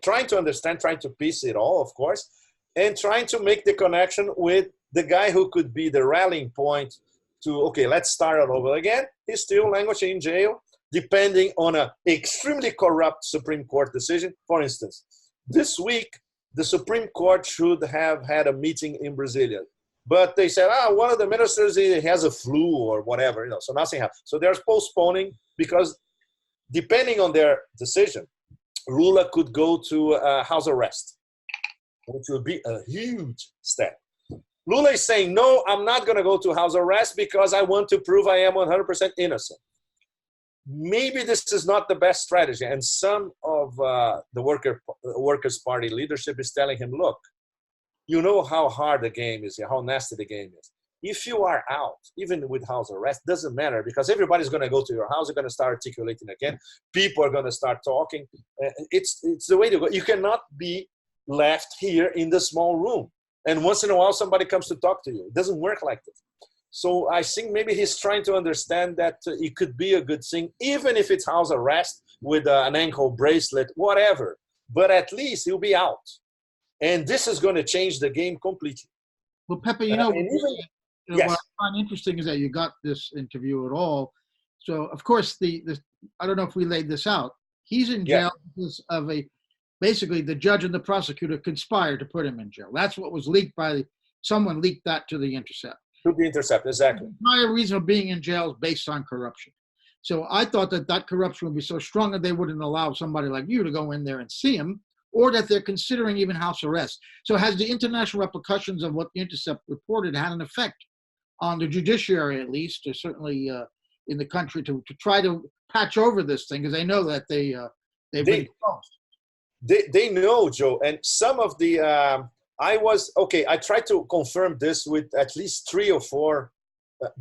trying to understand, trying to piece it all, of course, and trying to make the connection with the guy who could be the rallying point to, okay, let's start all over again. He's still languishing in jail, depending on an extremely corrupt Supreme Court decision. For instance, this week, the Supreme Court should have had a meeting in Brasilia. But they said, one of the ministers, he has a flu or whatever, so nothing happened. So they're postponing because depending on their decision, Lula could go to house arrest, which would be a huge step. Lula is saying, no, I'm not going to go to house arrest because I want to prove I am 100% innocent. Maybe this is not the best strategy. And some of the Workers' Party leadership is telling him, look, you know how hard the game is here, how nasty the game is. If you are out, even with house arrest, doesn't matter because everybody's going to go to your house. They're going to start articulating again. People are going to start talking. It's the way to go. You cannot be left here in the small room. And once in a while, somebody comes to talk to you. It doesn't work like this. So I think maybe he's trying to understand that it could be a good thing, even if it's house arrest with an ankle bracelet, whatever. But at least he'll be out. And this is going to change the game completely. Well, Pepe, what I find interesting is that you got this interview at all. So, of course, I don't know if we laid this out. He's in jail because of basically the judge and the prosecutor conspired to put him in jail. That's what was leaked someone leaked that to The Intercept. To The Intercept, exactly. The entire reason of being in jail is based on corruption. So I thought that corruption would be so strong that they wouldn't allow somebody like you to go in there and see him, or that they're considering even house arrest. So has the international repercussions of what The Intercept reported had an effect on the judiciary, at least, or certainly in the country, to try to patch over this thing, because they know that they've been exposed. They know, Joe, and some of the I tried to confirm this with at least 3 or 4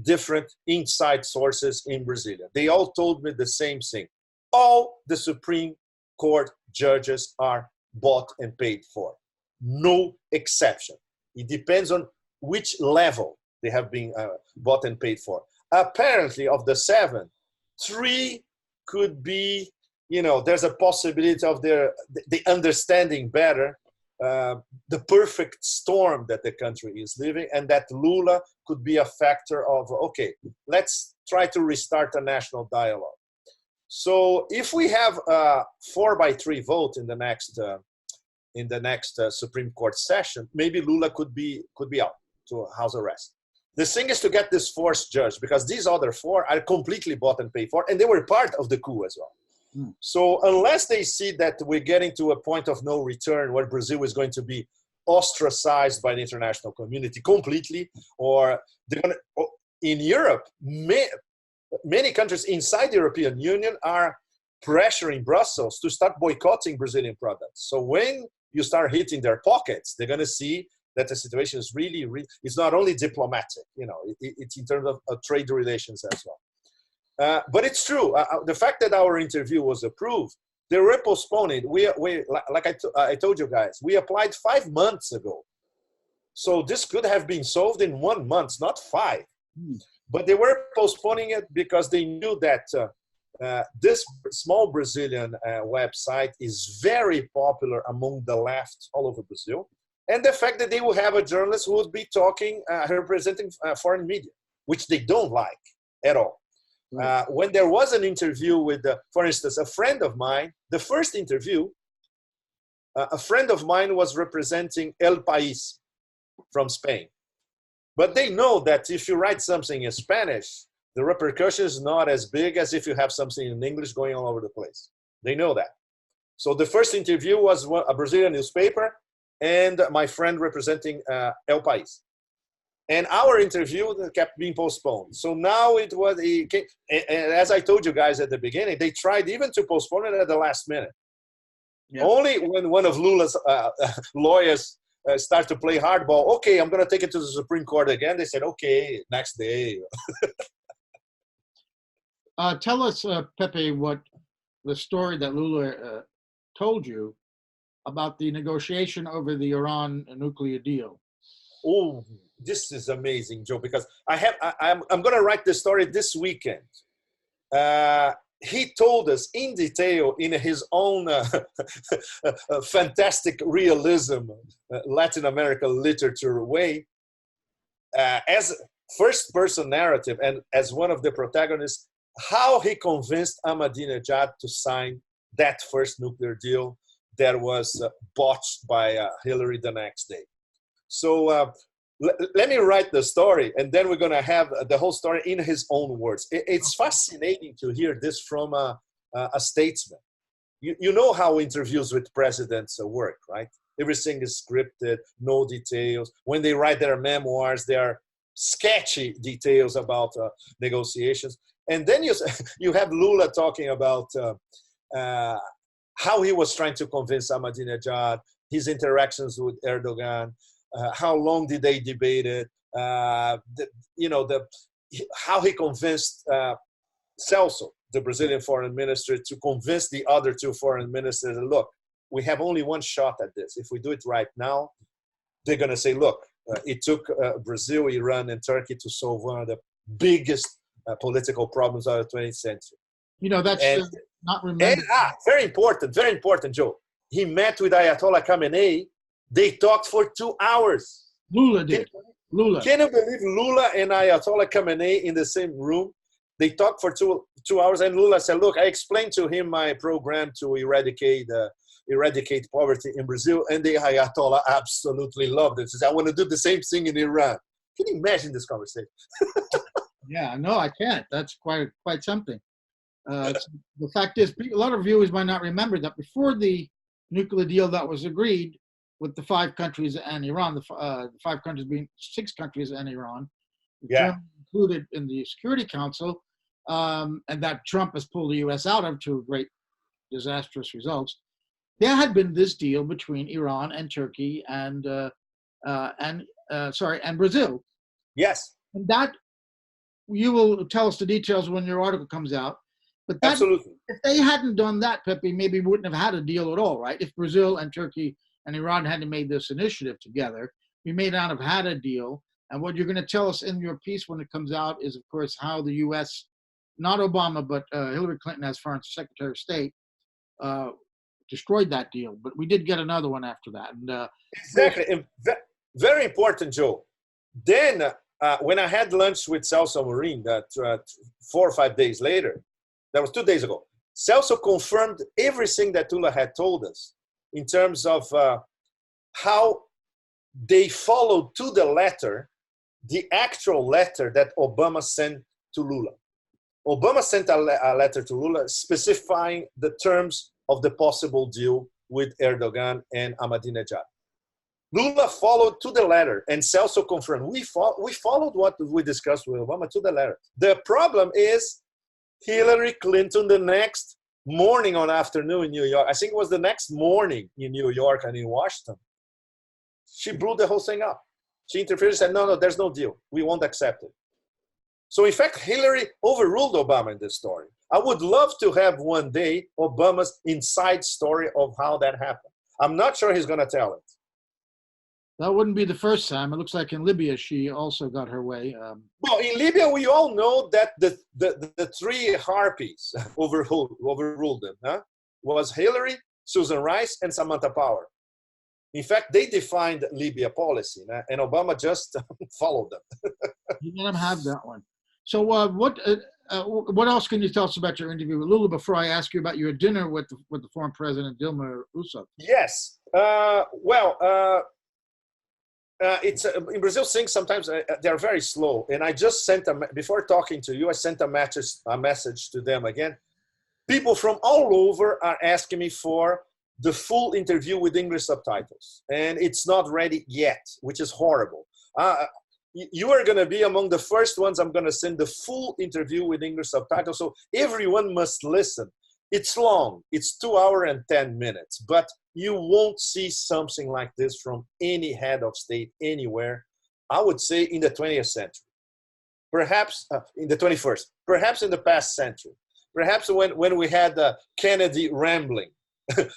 different inside sources in Brasilia. They all told me the same thing. All the Supreme Court judges are bought and paid for. No exception. It depends on which level they have been bought and paid for. Apparently, of the 7, 3 could be, there's a possibility of the understanding better the perfect storm that the country is living, and that Lula could be a factor of, okay, let's try to restart a national dialogue. So if we have a 4-3 vote in the next Supreme Court session, maybe Lula could be out to house arrest. The thing is to get this 4th judge, because these other 4 are completely bought and paid for, and they were part of the coup as well. So unless they see that we're getting to a point of no return where Brazil is going to be ostracized by the international community completely, or they're going to, in Europe, many countries inside the European Union are pressuring Brussels to start boycotting Brazilian products. So when you start hitting their pockets, they're going to see that the situation is really, it's not only diplomatic, it's in terms of trade relations as well. But it's true. The fact that our interview was approved, they were postponing. Like I told you guys, we applied 5 months ago. So this could have been solved in 1 month, not 5. But they were postponing it because they knew that this small Brazilian website is very popular among the left all over Brazil. And the fact that they will have a journalist who would be talking, representing foreign media, which they don't like at all. When there was an interview with, for instance, a friend of mine, the first interview, a friend of mine was representing El País from Spain. But they know that if you write something in Spanish, the repercussion is not as big as if you have something in English going all over the place. They know that. So the first interview was a Brazilian newspaper and my friend representing El País. And our interview kept being postponed. So now as I told you guys at the beginning, they tried even to postpone it at the last minute. Yeah. Only when one of Lula's lawyers start to play hardball, okay, I'm going to take it to the Supreme Court again. They said, okay, next day. Tell us, Pepe, what the story that Lula told you about the negotiation over the Iran nuclear deal. Oh, this is amazing, Joe, because I'm going to write the story this weekend. he told us in detail in his own fantastic realism, Latin America literature way, as first-person narrative and as one of the protagonists, how he convinced Ahmadinejad to sign that first nuclear deal that was botched by Hillary the next day. So let me write the story, and then we're going to have the whole story in his own words. It's fascinating to hear this from a statesman. You know how interviews with presidents work, right? Everything is scripted, no details. When they write their memoirs, they are sketchy details about negotiations. And then you have Lula talking about how he was trying to convince Ahmadinejad, his interactions with Erdogan, how long did they debate it, how he convinced Celso, the Brazilian foreign minister, to convince the other two foreign ministers, look, we have only one shot at this. If we do it right now, they're going to say, look, it took Brazil, Iran, and Turkey to solve one of the biggest political problems of the 20th century. That's not remembered. Very important, Joe. He met with Ayatollah Khamenei. They talked for 2 hours. Lula did. Can you believe Lula and Ayatollah Khamenei in the same room? They talked for two hours, and Lula said, look, I explained to him my program to eradicate poverty in Brazil, and the Ayatollah absolutely loved it. He said, I want to do the same thing in Iran. Can you imagine this conversation? Yeah, no, I can't. That's quite something. The fact is, a lot of viewers might not remember that before the nuclear deal that was agreed with the 5 countries and Iran, the 5 countries being 6 countries and Iran, included in the Security Council, and that Trump has pulled the U.S. out of to great disastrous results. There had been this deal between Iran and Turkey and Brazil. Yes. And that, you will tell us the details when your article comes out. But that, absolutely. If they hadn't done that, Pepe, maybe we wouldn't have had a deal at all, right? If Brazil and Turkey and Iran hadn't made this initiative together, we may not have had a deal. And what you're going to tell us in your piece when it comes out is, of course, how the U.S., not Obama, but Hillary Clinton as Foreign Secretary of State, destroyed that deal. But we did get another one after that. And, exactly. And very important, Joe. Then when I had lunch with Celso Amorim, that 4 or 5 days later, that was 2 days ago, Celso confirmed everything that Lula had told us in terms of how they followed to the letter the actual letter that Obama sent to Lula. Obama sent a letter to Lula specifying the terms of the possible deal with Erdogan and Ahmadinejad. Lula followed to the letter, and Celso confirmed, we followed what we discussed with Obama to the letter. The problem is Hillary Clinton the next morning or afternoon in New York, I think it was the next morning in New York and in Washington, she blew the whole thing up. She interfered and said, no, there's no deal. We won't accept it. So in fact, Hillary overruled Obama in this story. I would love to have one day Obama's inside story of how that happened. I'm not sure he's going to tell it. That wouldn't be the first time. It looks like in Libya, she also got her way. Well, in Libya, we all know that the 3 harpies overruled them. Huh? Was Hillary, Susan Rice, and Samantha Power. In fact, they defined Libya policy, and Obama just followed them. You let him have that one. So what else can you tell us about your interview with Lula before I ask you about your dinner with the former president, Dilma Rousseff? Yes. It's in Brazil, things sometimes they're very slow. And I just sent before talking to you, I sent a message to them again. People from all over are asking me for the full interview with English subtitles, and it's not ready yet, which is horrible. You are going to be among the first ones I'm going to send the full interview with English subtitles, so everyone must listen. It's long. It's 2 hours and 10 minutes, but you won't see something like this from any head of state anywhere, I would say in the 20th century. Perhaps in the 21st. Perhaps in the past century. Perhaps when we had Kennedy rambling.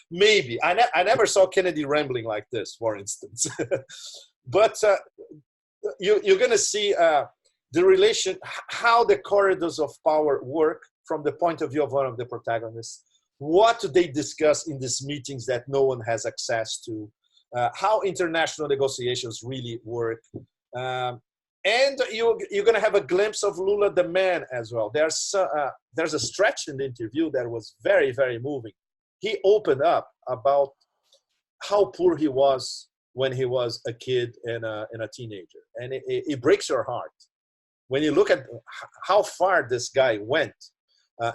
Maybe. I never saw Kennedy rambling like this, for instance. But you're going to see the relation, how the corridors of power work from the point of view of one of the protagonists. What do they discuss in these meetings that no one has access to? How international negotiations really work. And you're going to have a glimpse of Lula the man as well. There's a stretch in the interview that was very, very moving. He opened up about how poor he was when he was a kid and a teenager. And it breaks your heart. When you look at how far this guy went,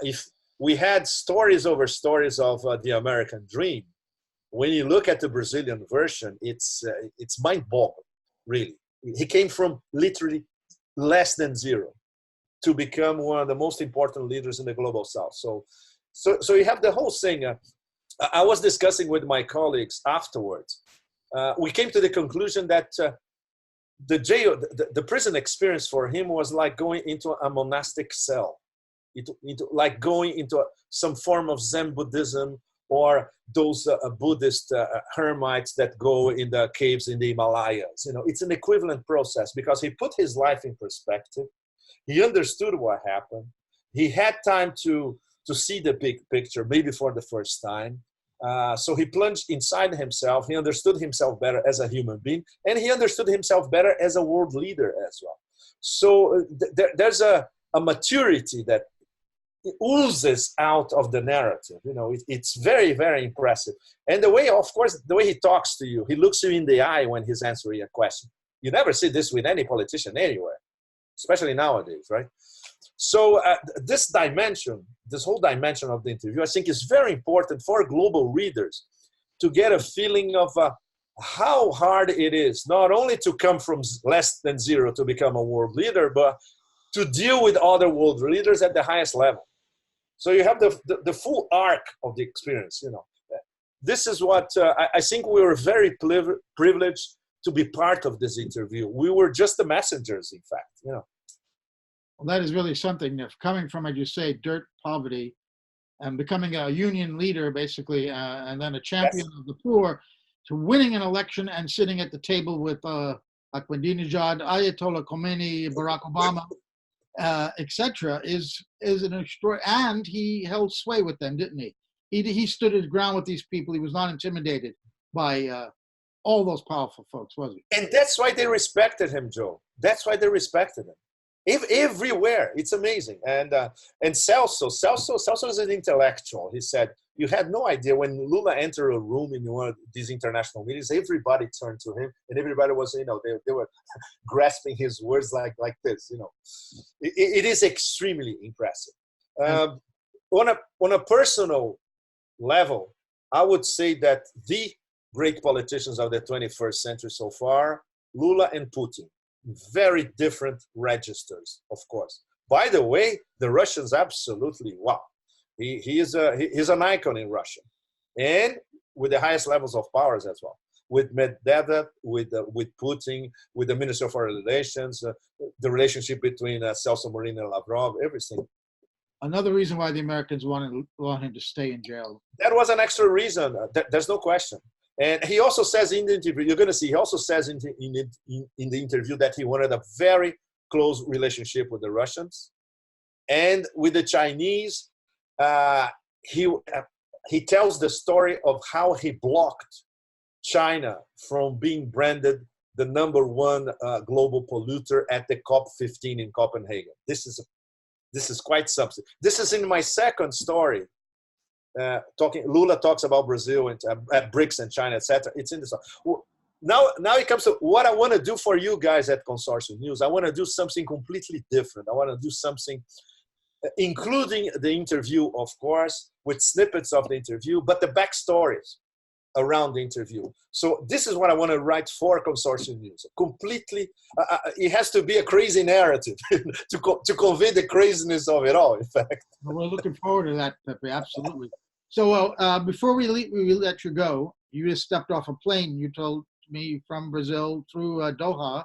if we had stories over stories of the American dream, when you look at the Brazilian version, it's mind-boggling, really. He came from literally less than zero to become one of the most important leaders in the global South. So you have the whole thing. I was discussing with my colleagues afterwards. We came to the conclusion that the prison experience for him was like going into a monastic cell, like going into some form of Zen Buddhism, or those Buddhist hermits that go in the caves in the Himalayas. It's an equivalent process because he put his life in perspective. He understood what happened. He had time to see the big picture, maybe for the first time. So he plunged inside himself. He understood himself better as a human being, and he understood himself better as a world leader as well. So there's a maturity that oozes out of the narrative. It's very, very impressive. And the way, of course, the way he talks to you, he looks you in the eye when he's answering a question. You never see this with any politician anywhere, especially nowadays, right? So this whole dimension of the interview, I think is very important for global readers to get a feeling of how hard it is, not only to come from less than zero to become a world leader, but to deal with other world leaders at the highest level. So you have the full arc of the experience. This is what I think we were very privileged to be part of this interview. We were just the messengers, in fact. Well, that is really something. Coming from, as you say, dirt poverty, and becoming a union leader, basically, and then a champion of the poor, to winning an election and sitting at the table with Ahmadinejad, Ayatollah Khomeini, Barack Obama, etc., is an extraordinary. And he held sway with them, didn't he? He stood his ground with these people. He was not intimidated by all those powerful folks, was he? And that's why they respected him, Joe. That's why they respected him. Everywhere. It's amazing. And Celso is an intellectual. He said, you had no idea when Lula entered a room in one of these international meetings, everybody turned to him and everybody was, they were grasping his words like this, It is extremely impressive. On a personal level, I would say that the great politicians of the 21st century so far, Lula and Putin. Very different registers, of course. By the way, the Russians absolutely, wow. He's an icon in Russia. And with the highest levels of powers as well. With Medvedev, with Putin, with the Minister of Foreign Relations, the relationship between Celso Amorim and Lavrov, everything. Another reason why the Americans want him to stay in jail. That was an extra reason. There's no question. And he also says in the interview, you're going to see, he also says in the interview that he wanted a very close relationship with the Russians. And with the Chinese, he tells the story of how he blocked China from being branded the -- 1 global polluter at the COP15 in Copenhagen. This is quite something. This is in my second story. Lula talks about Brazil and BRICS and China, etc. It's in this. Now it comes to what I want to do for you guys at Consortium News. I want to do something completely different. I want to do something, including the interview, of course, with snippets of the interview, but the backstories around the interview. So this is what I want to write for Consortium News. Completely, it has to be a crazy narrative to convey the craziness of it all, in fact. Well, we're looking forward to that, Pepe, absolutely. So before we let you go, you just stepped off a plane, you told me, from Brazil through Doha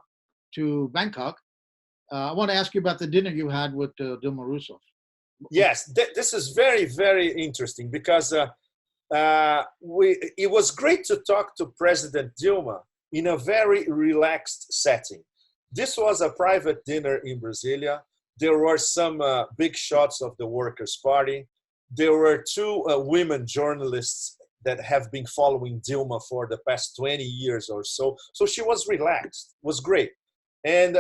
to Bangkok. I want to ask you about the dinner you had with Dilma Rousseff. Yes, this is very, very interesting because it was great to talk to President Dilma in a very relaxed setting. This was a private dinner in Brasilia. There were some big shots of the Workers' Party. There were two women journalists that have been following Dilma for the past 20 years or so. So she was relaxed, was great. And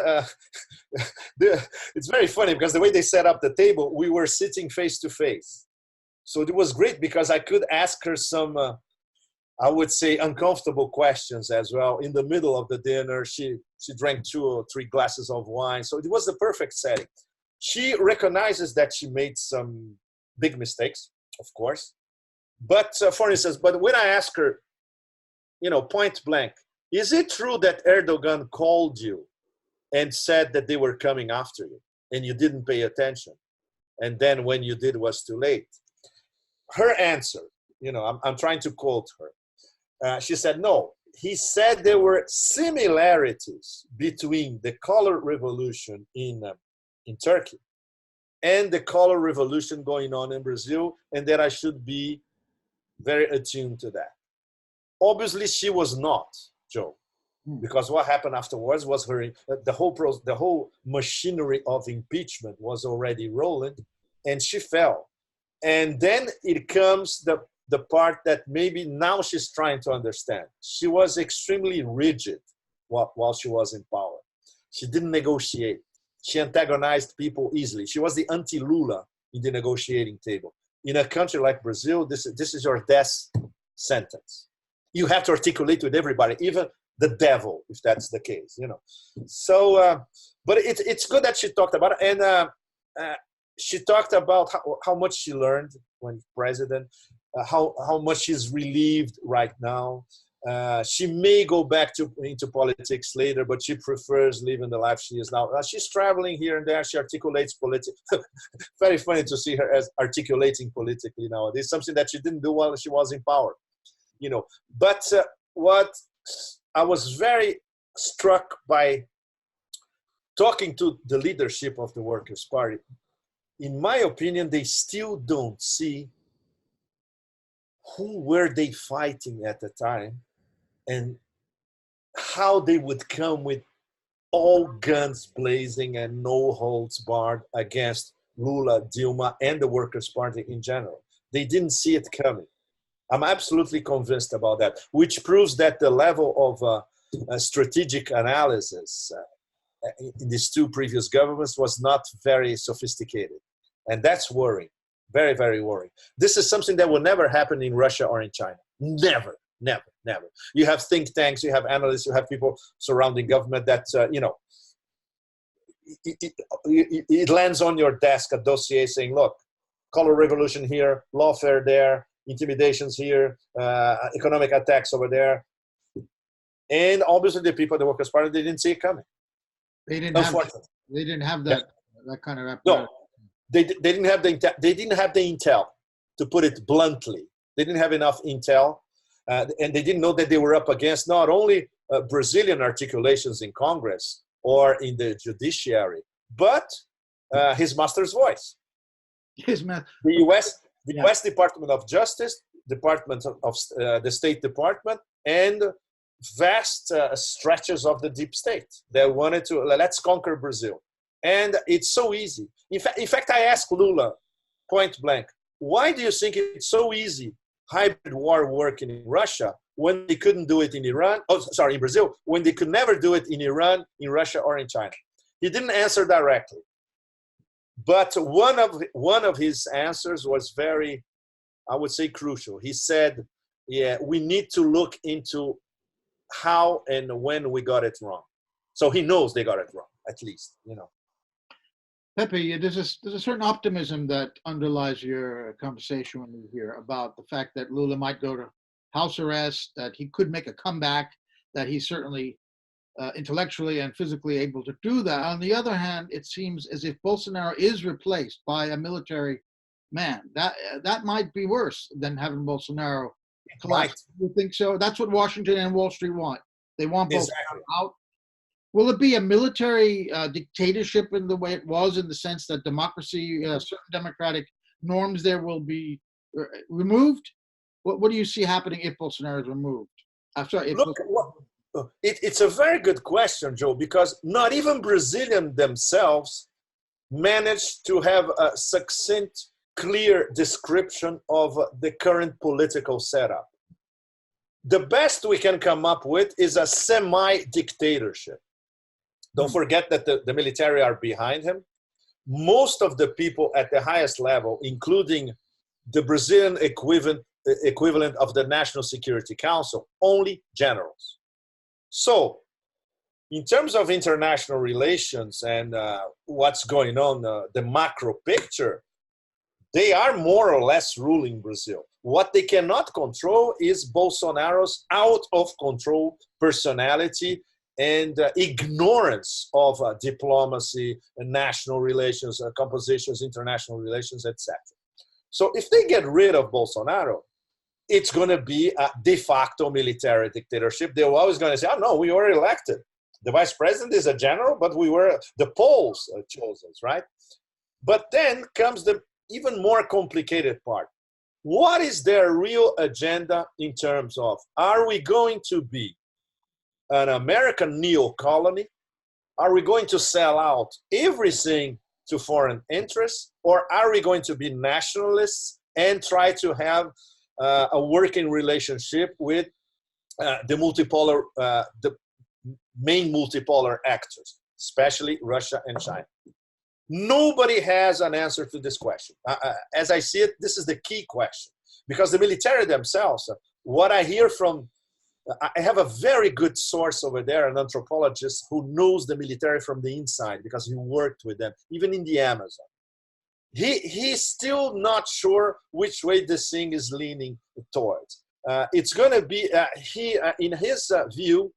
it's very funny because the way they set up the table, we were sitting face to face. So it was great because I could ask her some, I would say, uncomfortable questions as well. In the middle of the dinner, she drank 2 or 3 glasses of wine. So it was the perfect setting. She recognizes that she made some big mistakes, of course. But for instance, but when I ask her, point blank, is it true that Erdogan called you and said that they were coming after you and you didn't pay attention? And then when you did, it was too late. Her answer, I'm trying to quote her. She said, no, he said there were similarities between the color revolution in Turkey and the color revolution going on in Brazil, and that I should be very attuned to that. Obviously, she was not, Joe, because what happened afterwards was the whole machinery of impeachment was already rolling, and she fell. And then it comes the part that maybe now she's trying to understand. She was extremely rigid while she was in power. She didn't negotiate. She antagonized people easily. She was the anti-Lula in the negotiating table. In a country like Brazil, this is your death sentence. You have to articulate with everybody, even the devil, if that's the case, So, but it's good that she talked about it. And she talked about how much she learned when president, how much she's relieved right now. She may go back into politics later, but she prefers living the life she is now. She's traveling here and there. She articulates politics. Very funny to see her as articulating politically nowadays, something that she didn't do while she was in power. But what I was very struck by talking to the leadership of the Workers' Party, in my opinion, they still don't see who were they fighting at the time and how they would come with all guns blazing and no holds barred against Lula, Dilma, and the Workers' Party in general. They didn't see it coming. I'm absolutely convinced about that, which proves that the level of strategic analysis in these two previous governments was not very sophisticated. And that's worrying, very, very worrying. This is something that will never happen in Russia or in China. Never, never, never. You have think tanks, you have analysts, you have people surrounding government that, it lands on your desk, a dossier saying, look, color revolution here, lawfare there, intimidations here, economic attacks over there. And obviously the people at the Workers' Party, they didn't see it coming. They didn't have that kind of no. They didn't have the intel, to put it bluntly. They didn't have enough intel, and they didn't know that they were up against not only Brazilian articulations in Congress or in the judiciary, but his master's voice. The U.S. Department of Justice, Department of the State Department, and vast stretches of the deep state that wanted to, let's conquer Brazil. And it's so easy. In fact, I asked Lula, point blank, why do you think it's so easy, hybrid war working in Russia, when they couldn't do it in Iran? Oh, sorry, in Brazil, when they could never do it in Iran, in Russia, or in China. He didn't answer directly. But one of his answers was very, I would say, crucial. He said, yeah, we need to look into how and when we got it wrong. So he knows they got it wrong, at least, Pepe, there's a certain optimism that underlies your conversation when you hear about the fact that Lula might go to house arrest, that he could make a comeback, that he's certainly intellectually and physically able to do that. On the other hand, it seems as if Bolsonaro is replaced by a military man. That might be worse than having Bolsonaro collapse. You think so? That's what Washington and Wall Street want. They want Bolsonaro out. Will it be a military dictatorship in the way it was, in the sense that democracy, certain democratic norms there will be removed? What do you see happening if Bolsonaro is removed? It's a very good question, Joe, because not even Brazilians themselves managed to have a succinct, clear description of the current political setup. The best we can come up with is a semi-dictatorship. Don't forget that the military are behind him. Most of the people at the highest level, including the Brazilian equivalent of the National Security Council, only generals. So, in terms of international relations and what's going on, the macro picture, they are more or less ruling Brazil. What they cannot control is Bolsonaro's out of control personality and ignorance of diplomacy, national relations, compositions, international relations, etc. So if they get rid of Bolsonaro, it's going to be a de facto military dictatorship. They're always going to say, oh, no, we were elected. The vice president is a general, but the polls chose us, right? But then comes the even more complicated part. What is their real agenda in terms of, are we going to be an American neo-colony? Are we going to sell out everything to foreign interests? Or are we going to be nationalists and try to have a working relationship with the main multipolar actors, especially Russia and China? Nobody has an answer to this question. As I see it, this is the key question. Because the military themselves, what I hear from, I have a very good source over there, an anthropologist who knows the military from the inside because he worked with them, even in the Amazon. He's still not sure which way this thing is leaning towards. It's going to be, in his view,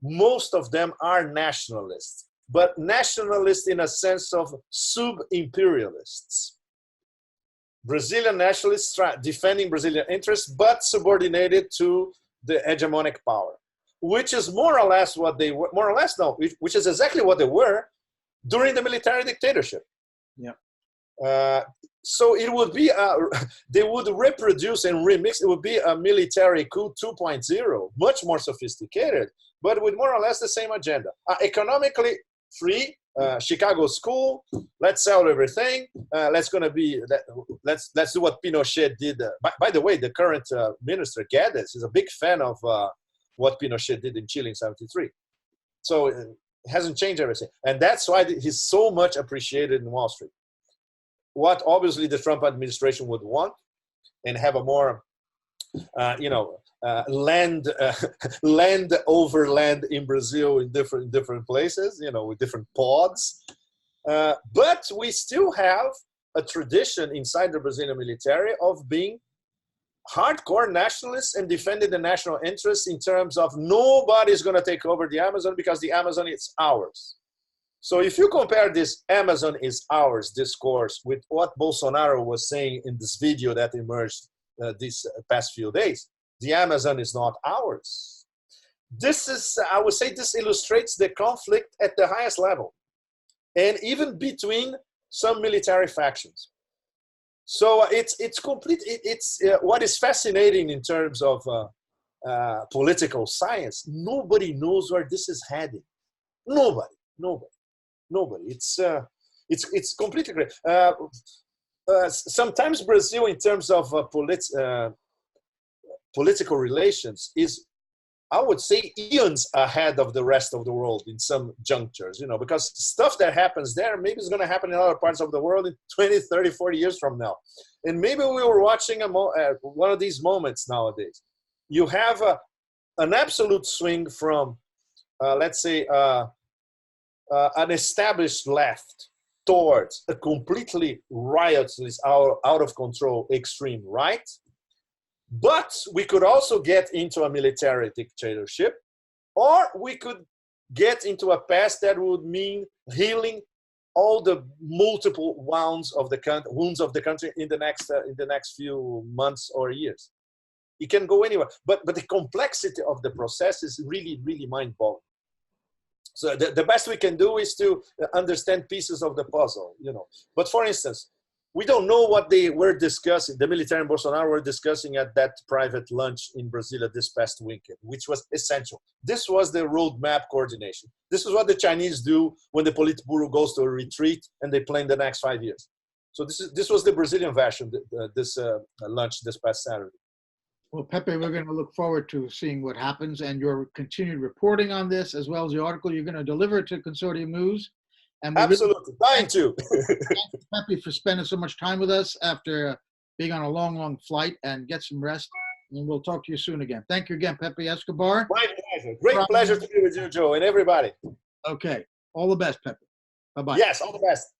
most of them are nationalists. But nationalists in a sense of sub-imperialists. Brazilian nationalists defending Brazilian interests, but subordinated to the hegemonic power, which is more or less what they were, more or less, no, which is exactly what they were during the military dictatorship. Yeah. So it would be, they would reproduce and remix, it would be a military coup 2.0, much more sophisticated, but with more or less the same agenda. Economically, free, Chicago school, let's sell everything, let's do what Pinochet did. By the way, the current minister, Guedes, is a big fan of what Pinochet did in Chile in 73. So it hasn't changed everything. And that's why he's so much appreciated in Wall Street. What obviously the Trump administration would want and have a more, land over land in Brazil in different places, with different pods. But we still have a tradition inside the Brazilian military of being hardcore nationalists and defending the national interests in terms of nobody's going to take over the Amazon because the Amazon is ours. So if you compare this Amazon is ours discourse with what Bolsonaro was saying in this video that emerged these past few days, the Amazon is not ours. This is, I would say, this illustrates the conflict at the highest level, and even between some military factions. So it's complete. It's what is fascinating in terms of political science. Nobody knows where this is heading. Nobody. It's completely great. Sometimes Brazil, in terms of political relations, is, I would say, eons ahead of the rest of the world in some junctures, because stuff that happens there maybe is going to happen in other parts of the world in 20, 30, 40 years from now. And maybe we were watching one of these moments nowadays. You have an absolute swing from, let's say, an established left towards a completely riotous, out of control extreme right. But we could also get into a military dictatorship, or we could get into a path that would mean healing all the multiple wounds of the country in the next few months or years. It can go anywhere, but the complexity of the process is really, really mind-boggling. So the best we can do is to understand pieces of the puzzle, But for instance, We don't know what they were discussing. The military and Bolsonaro were discussing at that private lunch in Brasilia this past weekend, which was essential. This was the roadmap coordination. This is what the Chinese do when the Politburo goes to a retreat and they plan the next 5 years. So this was the Brazilian version, this lunch this past Saturday. Well, Pepe, we're going to look forward to seeing what happens and your continued reporting on this, as well as the article you're going to deliver to Consortium News. And absolutely, dying to. Thank you, Pepe, for spending so much time with us after being on a long, long flight, and get some rest. And we'll talk to you soon again. Thank you again, Pepe Escobar. My pleasure. Great pleasure to be with you, Joe, and everybody. Okay. All the best, Pepe. Bye-bye. Yes, all the best.